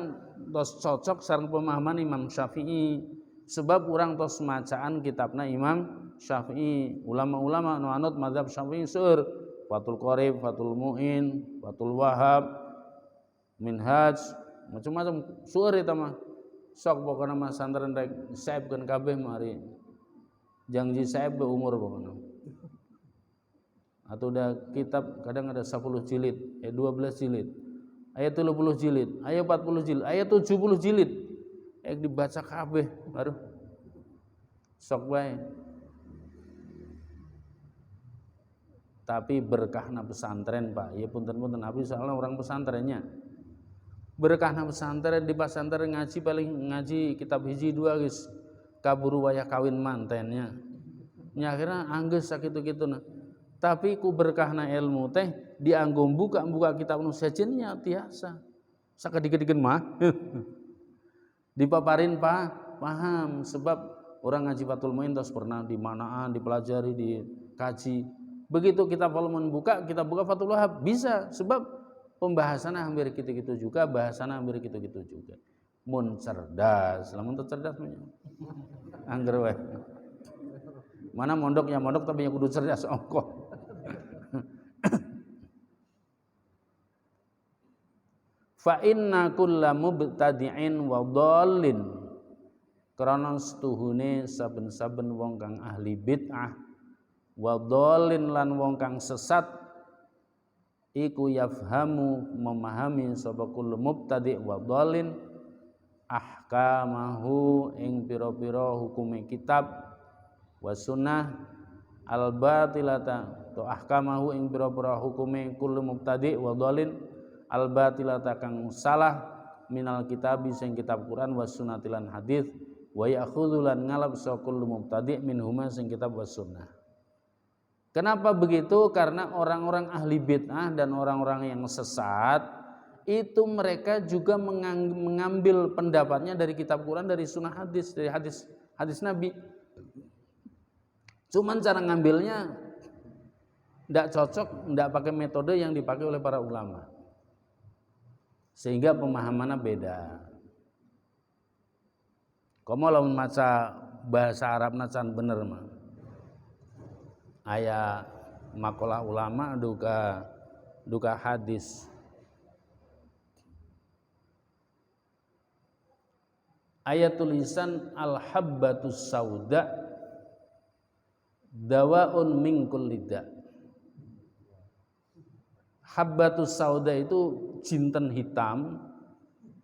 tos cocok sareng pemahaman Imam Syafi'i. Sebab orang tos macaan kitabna Imam Syafi'i, ulama-ulama nu anut mazhab Syafi'i seueur Fathul Qorib, Fathul Mu'in, Fathul Wahhab, Minhaj, macam-macam seueur eta mah. Sok pokona mah santren rek saebkeun kabeh mari. Janji saeb umur pokona. Atau udah kitab kadang ada 10 jilid, 12 jilid. Ayat 30 jilid, ayat 40 jilid, ayat 70 jilid. Dibaca kabeh baru sok bae. Tapi berkahna pesantren Pak, ya punten-punten abi soalnya orang pesantrennya. Berkahna pesantren di pesantren ngaji paling ngaji kitab hiji dua geus kaburu wayah kawin mantennya. Nya akhirna anggeus sakitu-kituna. Tapi ku berkahna ilmu teh dianggo buka kitab nu sejennya tiasa. Sakadikeun mah dipaparin paham sebab orang ngaji Fathul Mu'in tos pernah di manaan dipelajari dikaji. Begitu kita kalau membuka, kita buka Fathul Wahhab bisa sebab pembahasannya hampir gitu-gitu juga, bahasannya hampir gitu-gitu juga. Mun cerdas, lamun teu cerdas mah angger we. Mana mondok ya mondok tapi yang kudu cerdas ongkoh. Fa inna kulla mubtadi'in wa dhallin karana setuhune saben-saben wong kang ahli bid'ah wa dhalin lan wong kang sesat iku yafhamu memahami sapa kullu mubtadi wa dhalin ahkamahu ing pira-pira hukume kitab wa sunnah al batilata to ahkamahu ing pira-pira hukume kullu mubtadi wa dhalin al batilata kang salah minal kitabi sing kitab Quran wa sunnati lan hadis wa ya'khudhu lan ngalap sa kullu mubtadi minhuma sing kitab wa sunnah. Kenapa begitu? Karena orang-orang ahli bid'ah dan orang-orang yang sesat itu mereka juga mengambil pendapatnya dari kitab Quran, dari sunnah hadis, dari hadis Nabi. Cuman cara ngambilnya tidak cocok, tidak pakai metode yang dipakai oleh para ulama, sehingga pemahamannya beda. Kamu lamun maca bahasa Arab nacan bener mah, aya makalah ulama duka hadis. Ayat tulisan al-habbatus sauda dawaun min kulli da. Habbatus sauda itu jinten hitam,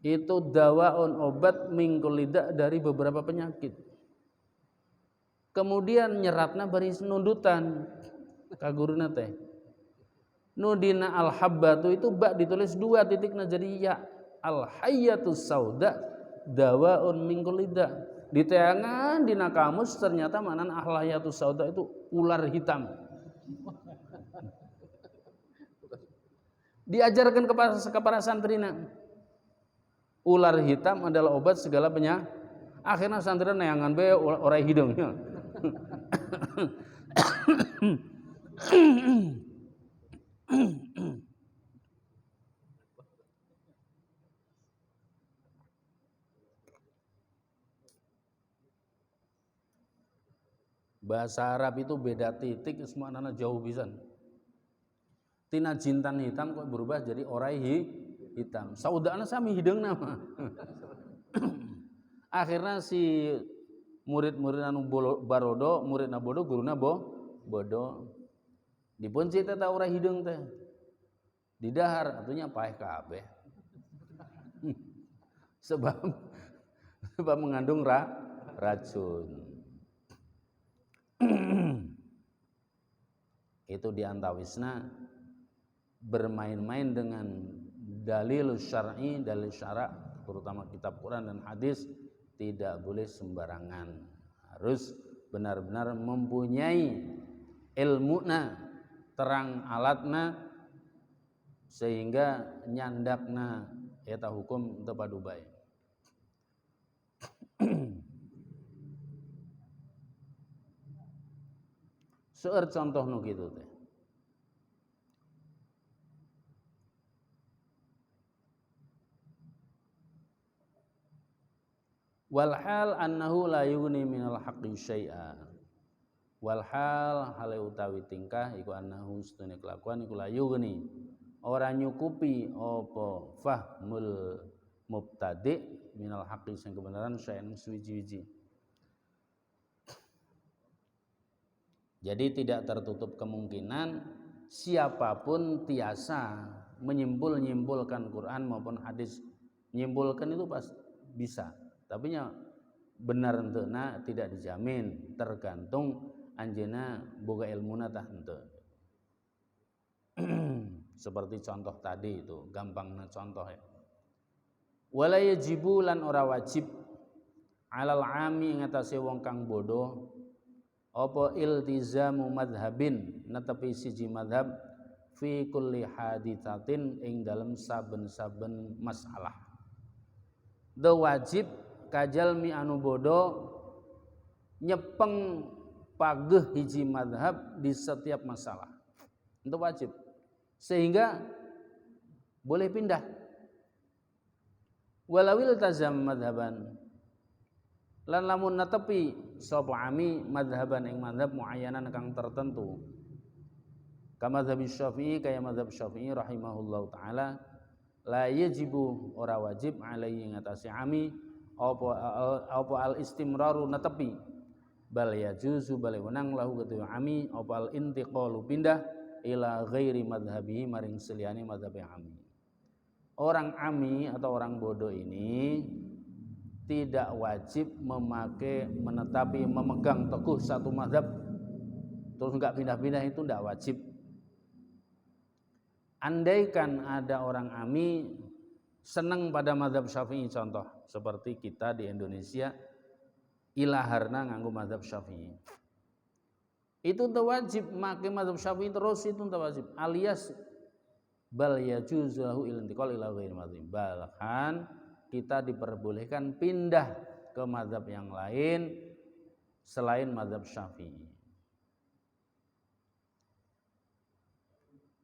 itu dawaun obat min kulli da, dari beberapa penyakit. Kemudian nyeratna bari nundutan ka guruna teh. Nudina al-habbatu itu ba ditulis 2 titikna jadi ya. Al-hayyatus sauda dawaun min kulli da. Di teangan dina kamus ternyata manan al-hayyatus sauda itu ular hitam. Diajarkan kepada santrina, ular hitam adalah obat segala penyakit. Akhirnya santrina neangan be orai hidungnya. Bahasa Arab itu beda titik, semua anak jauh pisan. Tina jintan hitam kok berubah jadi orai hitam. Saudana sami hideung nama. Akhirnya si murid-murid anu barodo, muridna bodoh, guruna bodoh. Dipunci teh orai hideung teh. Di dahar artinya paeh kabeh. Sebab mengandung racun. Itu diantawisna bermain-main dengan dalil syar'i, dalil syara', terutama kitab Quran dan hadis, tidak boleh sembarangan. Harus benar-benar mempunyai ilmuna, terang alatna, sehingga nyandakna eta hukum teu padu bae. Seueur contoh nu kitu teh. Walhal annahu la yughni minal haqqi syai'a. Walhal hale utawi tingkah iku annahu stune kelakuan iku la yughni, ora nyukupi apa fahmul mubtadi minal haqqi sing kebenaran syai'an suwiji-wiji. Jadi tidak tertutup kemungkinan siapapun tiasa menyimpulkan Quran maupun hadis. Menyimpulkan itu pas bisa, tapi benar henteu tidak dijamin, tergantung anjeunna boga ilmuna tah henteu. Seperti contoh tadi itu, gampangna contoh ya. Wala yajibu lan ora wajib alal ami ngatasi wong kang bodoh apa iltizamu madhabin netepi siji madhab fi kulli haditsatin ing dalem saben-saben masalah. The wajib kajalmi anu bodoh nyepeng pageh hiji madhab di setiap masalah. Itu wajib. Sehingga boleh pindah. Walawil tazam madhaban lan lamun netepi sapa ami madhaban ing madhab muayyanan kang tertentu, ka madzhab Syafi'i kaya madzhab Syafi'i rahimahullahu taala, la yajibu ora wajib alaihi ngatasi ami apa al istimraru netepi, bal yajuzu bale wenang lahu ketu ami apa al intiqalu pindah ila ghairi madhhabihi maring seliyane madzhab ami. Orang ami atau orang bodoh ini tidak wajib menetapi memegang teguh satu mazhab terus enggak pindah-pindah, itu enggak wajib. Andaikan ada orang ami senang pada mazhab Syafi'i, contoh seperti kita di Indonesia ilaharna nganggo mazhab Syafi'i, itu enggak wajib make mazhab Syafi'i terus, itu enggak wajib, alias bal yajuzu lahu ilintiqal ila ghairi madzhab, bahkan kita diperbolehkan pindah ke mazhab yang lain selain mazhab Syafi'i.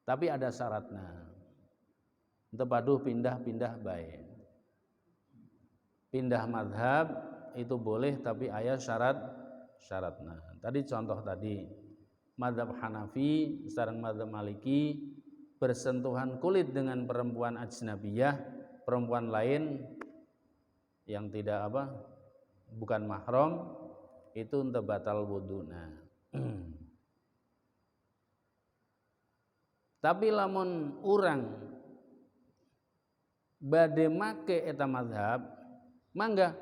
Tapi ada syaratnya. Tepaduh pindah-pindah baik. Pindah mazhab itu boleh tapi aya syaratnya. Tadi contoh tadi mazhab Hanafi sareng mazhab Maliki bersentuhan kulit dengan perempuan ajnabiyah, perempuan lain yang tidak bukan mahram, itu untuk batal wuduna. Tapi lamun urang bade make eta mazhab mangga,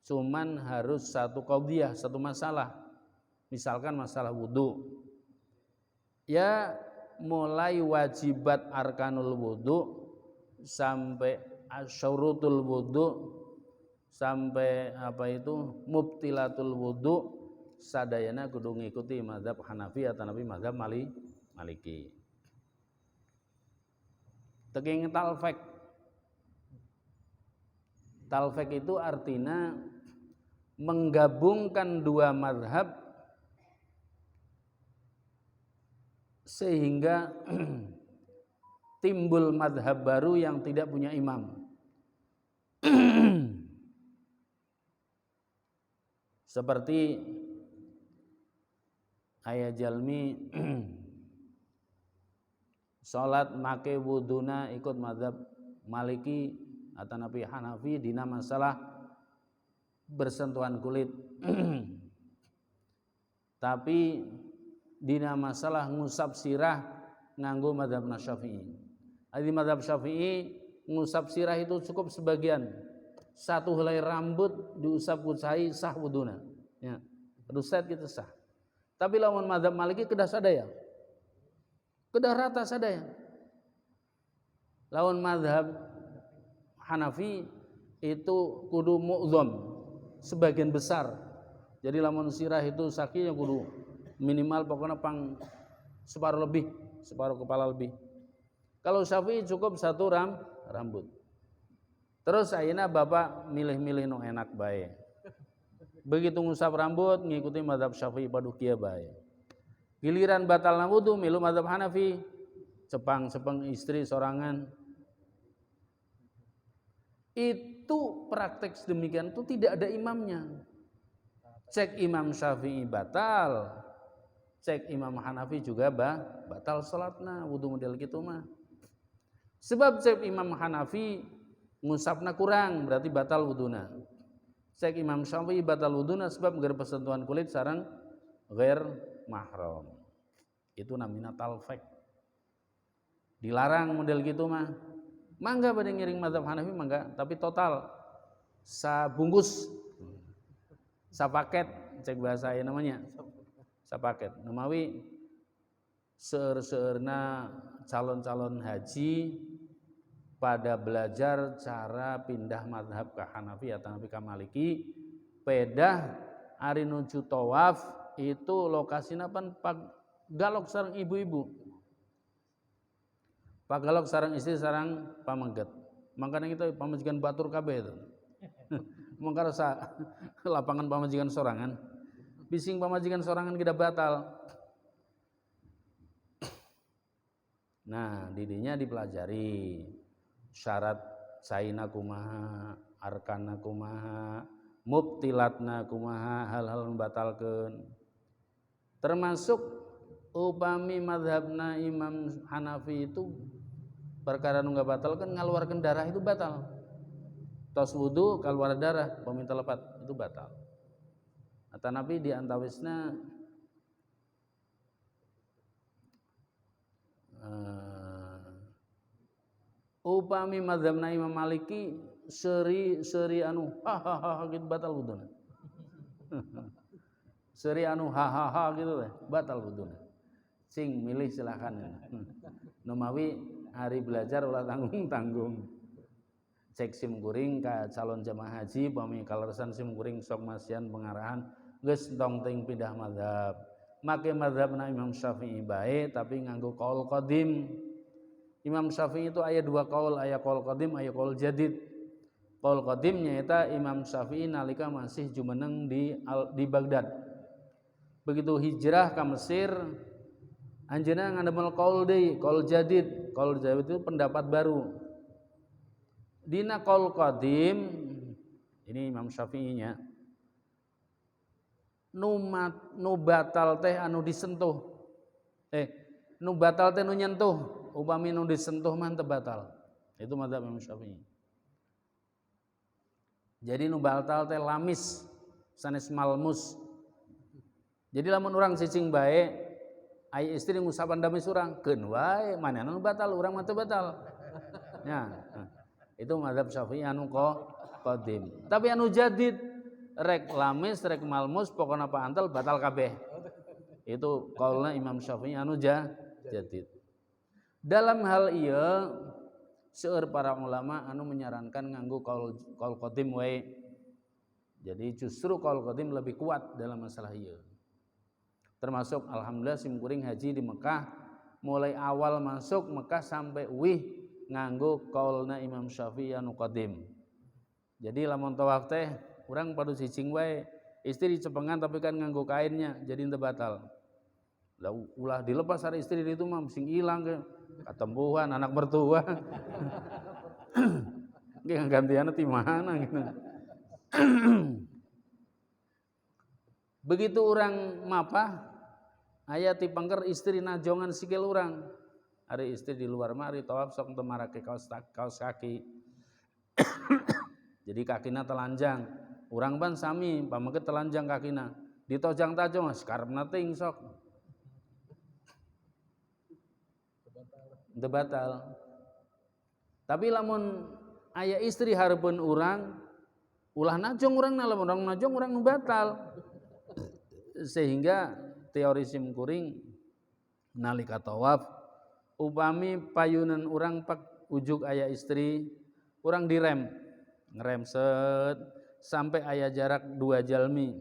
cuman harus satu qadhiyah, satu masalah. Misalkan masalah wudu, ya mulai wajibat arkanul wudu sampai asyurutul wudu sampai mubtilatul wudu sadayana kudu ngikuti mazhab Hanafi atau mazhab Maliki. Teking talfek. Talfek itu artinya menggabungkan dua mazhab sehingga timbul mazhab baru yang tidak punya imam. Seperti aya jalmi salat make wuduna ikut mazhab Maliki atau Nabi Hanafi dina masalah bersentuhan kulit. Tapi dina masalah ngusap sirah nganggo mazhab Syafi'i. Di mazhab Syafi'i ngusap sirah itu cukup sebagian. Satu helai rambut diusap kucai sah wuduna. Ya. Ruset gitu sah. Tapi lamun mazhab Maliki kedah sadaya. Kedah rata sadaya. Lawan mazhab Hanafi itu kudu mu'dzam, sebagian besar. Jadi lamun sirah itu sakinya kudu minimal pokoknya pang separuh lebih, separuh kepala lebih. Kalau Syafi'i cukup satu rambut. Terus ayeuna bapak milih-milih nu enak bae. Begitu ngusap rambut ngikuti mazhab Syafi'i padu kieu bae. Giliran batal wudu milu mazhab Hanafi, cepang-cepeng istri sorangan. Itu praktek sedemikian itu tidak ada imamnya. Cek Imam Syafi'i batal, cek Imam Hanafi juga batal salatna wudu model kitu mah. Sebab cek Imam Hanafi ngusapna kurang berarti batal wuduna. Cek Imam Syafi'i batal wuduna sebab ngeueur persentuhan kulit sareng ghair mahram. Itu namanya talfek. Dilarang model gitu mah. Mangga pada ngiring mazhab Hanafi mangga, tapi total sabungkus. Sapaket cek bahasa aya namanya. Sapaket. Numawi seueur-seueurna calon-calon haji pada belajar cara pindah mazhab ke Hanafi atau ke Maliki, pedah ari nuju tawaf itu lokasina pan pagalok sareng ibu-ibu. Pagalok sareng istri sareng pamengget. Makanya kita pamajikan batur kabeh itu. Mangkara sa lapangan pamajikan sorangan. Bising pamajikan sorangan kita batal. Nah, didinya dipelajari syarat saina kumaha, arkana kumaha, mubtilatna kumaha, hal-hal membatalkeun. Termasuk upami mazhabna Imam Hanafi itu perkara nu batalkeun ngaluarkeun darah itu batal. Tos wudu kaluar darah peminta lepat itu batal. Ata Nabi di antawisna upami mazhabna Imam Maliki seri anu hahaha gitu batal wuduna. Seri anu hahaha gitu teh batal wuduna. Sing milih silakan. Numawi hari belajar ulah tanggung-tanggung. Cek sim kuring ka calon jamaah haji pami kaleresan sim kuring sok masian pengarahan geus tong teuing pindah mazhab. Make mazhabna Imam Syafi'i bae tapi nganggo qaul qadim. Imam Syafi'i itu aya dua kaul, aya kaul qadim, aya kaul jadid. Kaul qadim nyaeta Imam Syafi'i nalika masih jumeneng di Baghdad. Begitu hijrah ke Mesir, anjeunna ngandemel kaul deui, kaul jadid. Kaul jadid itu pendapat baru. Dina kaul qadim ini Imam Syafi'i-nya nu batal teh anu disentuh. Nu batal teh nu nyentuh. Upami nu disentuh mah teu batal. Itu madzhab Imam Syafi'i. Jadi nu batal teh lamis sanes malmus. Jadi lamun urang cicing bae aya istri ngusapan damis urang, keun wae manehna nu batal, urang mah teu batal. Nya, itu madzhab Syafi'i anu qadim. Tapi anu jadid rek lamis, rek malmus, pokona paantel batal kabeh. Itu qaulna Imam Syafi'i anu jadid. Dalam hal ieu seueur para ulama anu menyarankan nganggo qaul qadim wae. Jadi justru qaul qadim lebih kuat dalam masalah ieu. Termasuk alhamdulillah simkuring haji di Mekah, mulai awal masuk Mekah sampai wih nganggo qaulna Imam Syafi'i anu qadim. Jadi lamun tawaf teh urang padu cicing wae, istri dicepengan tapi kan nganggo kainnya jadi teu batal. Lah ulah dilepas hari istri itu mah sing ilang ke katempuhan anak mertua. Ge gantianna ti mana gitu. Begitu urang mapah aya ti pangker istri najongan sikil urang. Ari istri di luar mah ari tawaf sok teu marake kaos kaki. Jadi kakina telanjang. Urang pan sami pamangke telanjang kakina. Ditojang-tajong sakarepna teuing sok. Teu batal. Tapi lamun aya istri hareupeun urang ulah najong urangna, lamun urang najong urang nu batal. Sehingga teori simkuring nalika tawaf upami payunan urang pak ujug aya istri, urang direm, ngerem set sampai aya jarak 2 jalmi.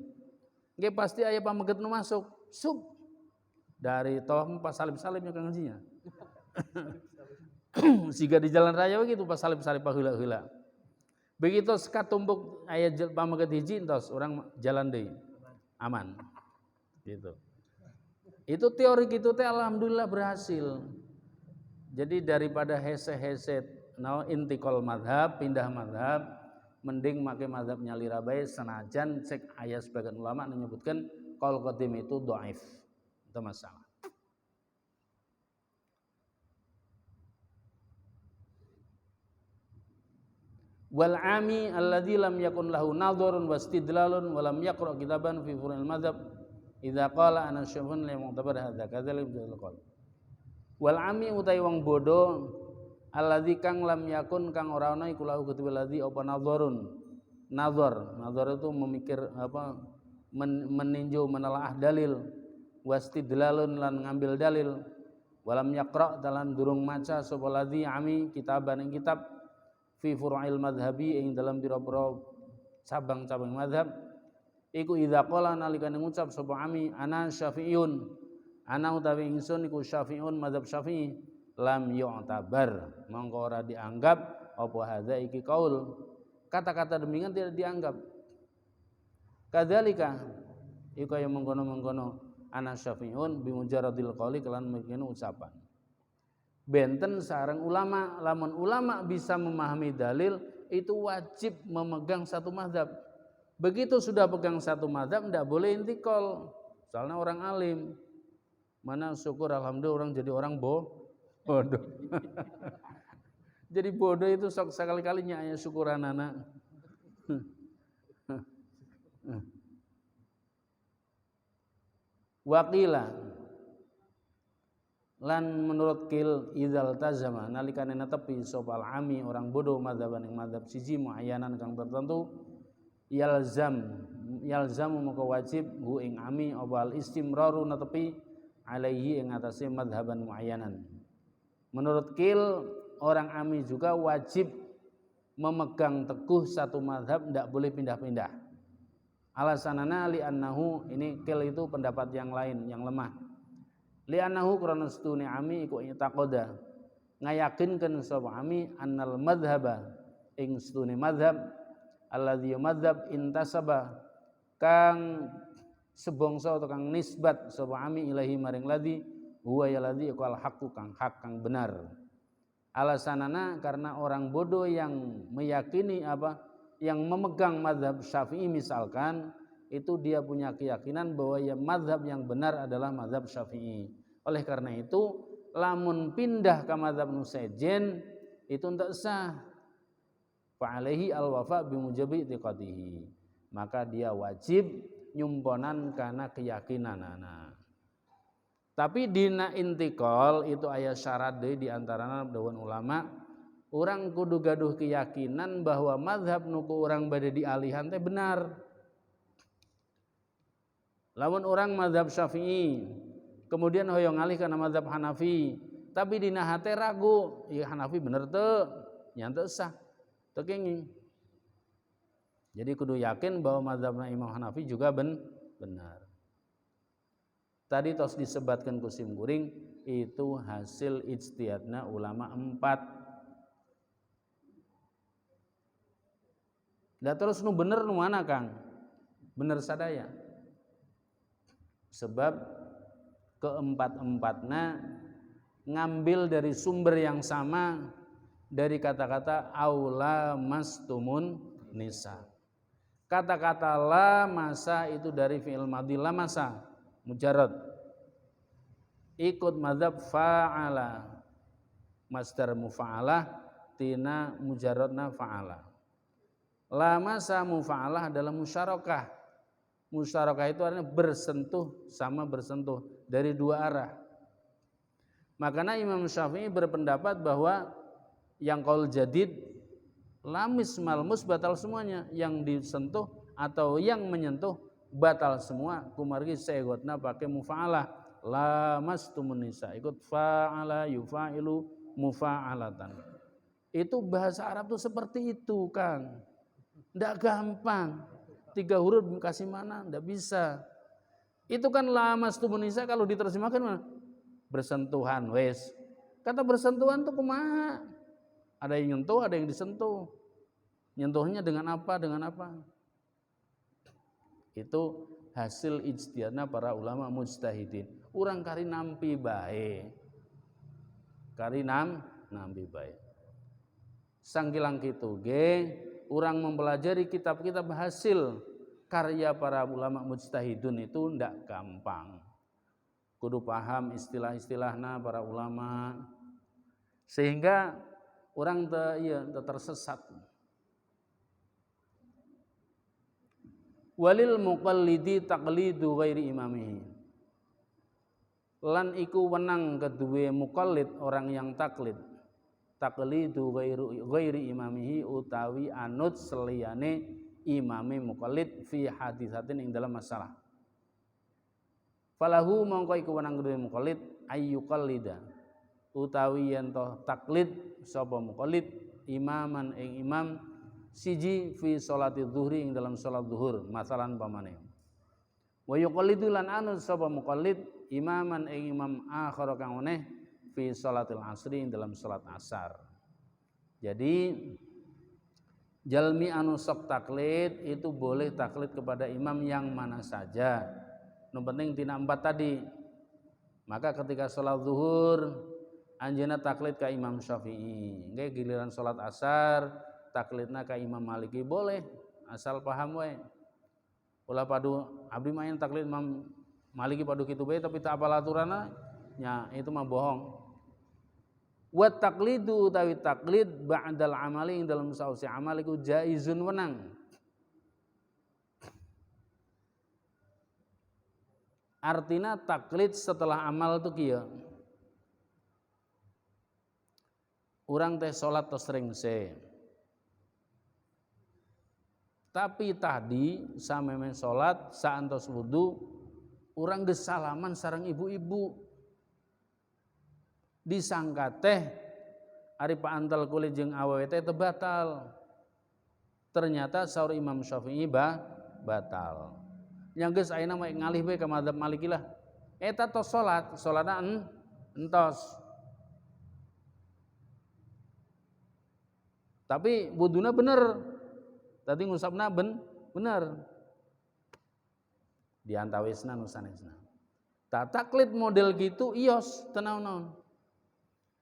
Ge pasti aya pameget nu masuk, sup. Dari tawaf pas salib-salibnya ka ngajinya. Siga di jalan raya begitu pas salib-salib heula-heula. Begitu katumpuk aya pameget hiji entos urang jalan deui. Aman. Gitu. Itu teori gitu teh alhamdulillah berhasil. Jadi daripada hese-hese intikal madhab, pindah madhab, mending make madhab nyalira bae sanajan cek aya sebagian ulama menyebutkan qaul qadim itu dhaif. Itu masalah. Wal ami alladzi lam yakun lahu nadharun wastidlalun wa lam yaqra kitaban fi furu'il madhab idza qala ana syafun la mu'tabar hadza kadzalik bil qaul. Wal ami utai wong bodoh alladzi kang lam yakun kang ora ana iku lahu kutubul ladzi apa nadharun. Nadhar itu memikir meninjau menelaah dalil, wastidlalun lan ngambil dalil, walam yaqra dalan durung maca sapa ladzi ami kitaban ing kitab fi furu'il madhhabi ing dalam pira-pira cabang-cabang madhab iku idza qala nalika ngucap sapa ami ana syafi'iyun ana utawi ingsun iku syafi'un madhab syafi'i lam yu'tabar mongko ora dianggap apa hadza iki qaul kata-kata demikian tidak dianggap kadzalika iku yang mengkono-mengkono ana syafi'un bi mujarradil qauli kelan mungkin ucapan benten sareng ulama, lamun ulama bisa memahami dalil itu wajib memegang satu mazhab. Begitu sudah pegang satu mazhab tidak boleh intikal. Soalnya orang alim. Mana syukur alhamdulillah orang jadi orang bodoh. Jadi bodoh itu sok sekali-kalinya aya syukuran anak. Waqila lan menurut kil idzal tazama nalikane netepi sopal ami orang bodoh madzhaban ing madzhab siji muayyanan kang tertentu yalzamu maka wajib hu ing ami awal istimraru netepi alaihi ing atase madzhaban muayyanan. Menurut kil orang ami juga wajib memegang teguh satu madzhab, tidak boleh pindah-pindah. Alasanana li annahu ini kil itu pendapat yang lain yang lemah. Li'annahu karena setune ami iku i'taqada ngayakinkeun sapa ami annal madhhaba ing stune madhab alladzi madhab intasaba kang sebangsa atau kang nisbat sapa ami ilahi maring ladzi huwa ya ladzi qal haqqu kang hak kang benar. Alasanana karena orang bodoh yang meyakini yang memegang mazhab Syafi'i misalkan itu dia punya keyakinan bahwa ya mazhab yang benar adalah mazhab Syafi'i. Oleh karena itu lamun pindah ke mazhab Nusajen itu tidak sah. Fa alaihi al-wafa bi mujabi i'tiqadihi. Maka dia wajib nyumponan karena keyakinanana. Tapi dina intikal itu aya syarat deui di antarana dawan ulama, urang kudu gaduh keyakinan bahwa mazhab nuku urang bade dialihan teh benar. Lamun urang mazhab Syafi'i, kemudian hoyong ngalih kana mazhab Hanafi, tapi dina hate ragu, ieu Hanafi bener teu? Nya teu sah. Teu kenging. Jadi kudu yakin bahwa mazhabna Imam Hanafi juga benar. Tadi tos disebatkan ku sim kuring itu hasil ijtihadna ulama 4. Da terus nu bener nu mana Kang? Bener sadaya. Sebab keempat-empatna ngambil dari sumber yang sama dari kata-kata aula mastumun nisa. Kata-kata la masa itu dari fi'il madhi la masa mujarrad, ikut mazhab fa'ala masdar mufa'alah tina mujarradna fa'ala. La masa mufa'alah adalah musyarakah. Musyarakah itu artinya bersentuh sama bersentuh dari dua arah. Makanya Imam Syafi'i berpendapat bahwa yang qaul jadid lamis malmus batal semuanya, yang disentuh atau yang menyentuh batal semua. Kumargi segotna pakai mufa'alah la mastumun nisa, ikut fa'ala yufa'ilu mufa'alatan. Itu bahasa Arab tuh seperti itu Kang, ndak gampang 3 huruf kasih mana, ndak bisa. Itu kan la mastumun nisa kalau diterjemahkan mana? Bersentuhan wes. Kata bersentuhan tuh kumaha? Ada yang nyentuh, ada yang disentuh. Nyentuhnya dengan apa? Dengan apa? Itu hasil ijtihadna para ulama mujtahidin. Urang kari nampi bae. Kari nampi bae. Sangkilang kitu ge urang mempelajari kitab-kitab hasil karya para ulama mujtahidun itu ndak gampang. Kudu paham istilah-istilahna para ulama sehingga urang teu tersesat. Walil muqallidi taqlidu ghairi imamihi. Lan iku wenang kedue muqallid orang yang taklid. Taqlidu ghairi imamihi utawi anut seliyane imame muqallid fi hadisatin ing dalam masalah. Falahu mongko iku wenang kedue muqallid ayyuqallida utawi yen toh taklid sapa muqallid imaman ing imam siji fi sholati zuhri ing dalam sholat zuhur masalan pamane wa yuqallidu lan anut sapa muqallid imaman ing imam akhar kang oneh fi sholatil asri ing dalam sholat asar. Jadi jalmi anu sok taklid itu boleh taklid kepada imam yang mana saja, nu penting tina 4 tadi. Maka ketika sholat zuhur anjeunna taklid ka Imam Syafi'i, engke giliran sholat asar taklidna ka Imam Maliki boleh, asal paham we. Ulah padu abdi main taklid Imam Maliki padu kitu bae tapi tak apal aturanna, nya itu mah bohong. Wa taqlidu utawi taklid ba'dal amali ing dalam sausi amal iku jaizun wenang. Artina taklid setelah amal tuh kieu. Urang teh salat tos sering se. Tapi tadi samemen salat saantos wudu urang geus salaman sareng ibu-ibu. Disangka teh ari paantel kulit jeung awewe teh batal. Ternyata saur Imam Syafi'i batal. Yang geus ayeuna mah ngalih bae ka mazhab Maliki lah. Eta tos salatna entos. Tapi wuduna bener. Tadi ngusapna bener. Diantawisna nu sanesna. Tak taklid model gitu ios teu naon-naon.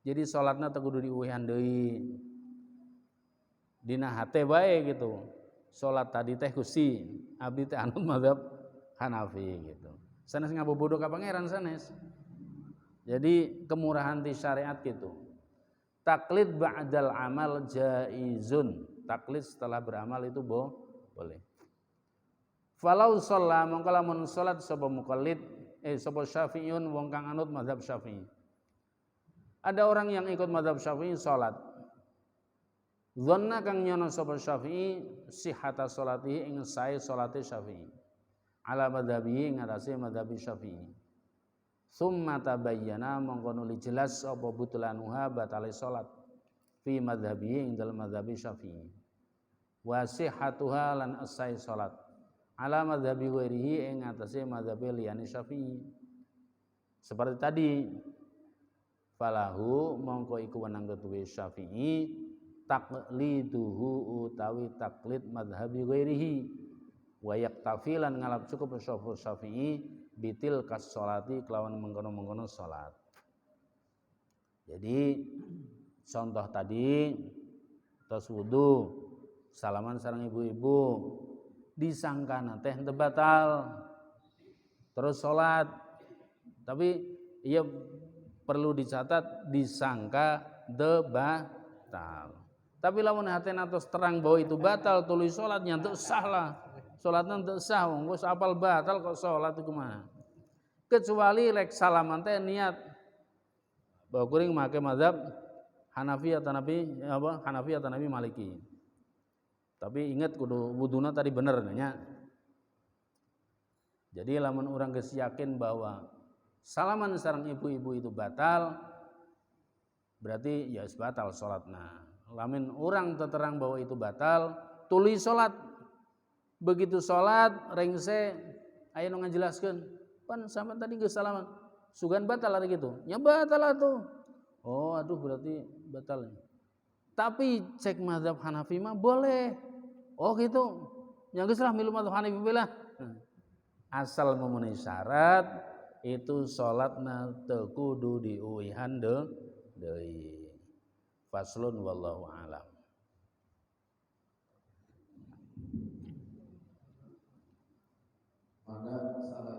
Jadi salatna teu kudu diuwihan deui. Dina hate bae gitu. Salat tadi teh kusi, abdi teh anut mazhab Hanafi gitu. Sanes ngabobodo ka pangeran sanes. Jadi kemurahan di syariat gitu. Taklid ba'dal amal jaizun. Taklid setelah beramal itu boleh. Falau shalla mongko lamun salat sapa mukallid sapa Syafi'iyun wong kang anut mazhab Syafi'i. Ada orang yang ikut mazhab Syafi'i salat. Dhanna kang nyono sapa Syafi'i sihhata salatihi ing sae salate Syafi'i. Ala madhabihi ngatasi madhab Syafi'i. Summa tabayyana mongko nuli jelas apa butlanuha batale salat fi madhabihi ing dalem madhab Syafi'i. Wa sihhatuha lan asai salat ala madhabi ghairihi ing ngatasi madhab liyane Syafi'i. Seperti tadi falahu mongko iku wenang ketuwe Syafi'i taqliduhu utawi taklid madhabi ghairihi wa yaktafilan ngalap cukup Syafi'i bitil kas sholati kelawan mengkono-mengkono salat. Jadi contoh tadi tos wudu salaman sareng ibu-ibu disangkana teh teu batal terus salat. Tapi ia perlu dicatat disangka teu batal. Tapi lamun hatena tos terang bahwa itu batal tuluy salatnya teu sah lah. Salatna teu sah wong geus apal batal kok salat kumaha. Kecuali lek salaman teh niat bahwa kuring make mazhab Hanafi atau Nabi Maliki. Tapi ingat kudu wuduna tadi bener nya. Jadi lamun urang geus yakin bahwa salaman sareng ibu-ibu itu batal berarti ya batal salatna. Lamun urang terang bahwa itu batal tuluy salat. Begitu salat rengse aya nu ngajelaskeun pan sampean tadi geus salaman sugan batal ari gitu nya batal atuh. Oh aduh berarti batal. Tapi cek mazhab Hanafi mah boleh. Oh gitu nya geus lah milu mazhab Hanafi lah. Asal memenuhi syarat itu salatna teu kudu diuwihan deui. Faslun wallahu a'lam. Maka salah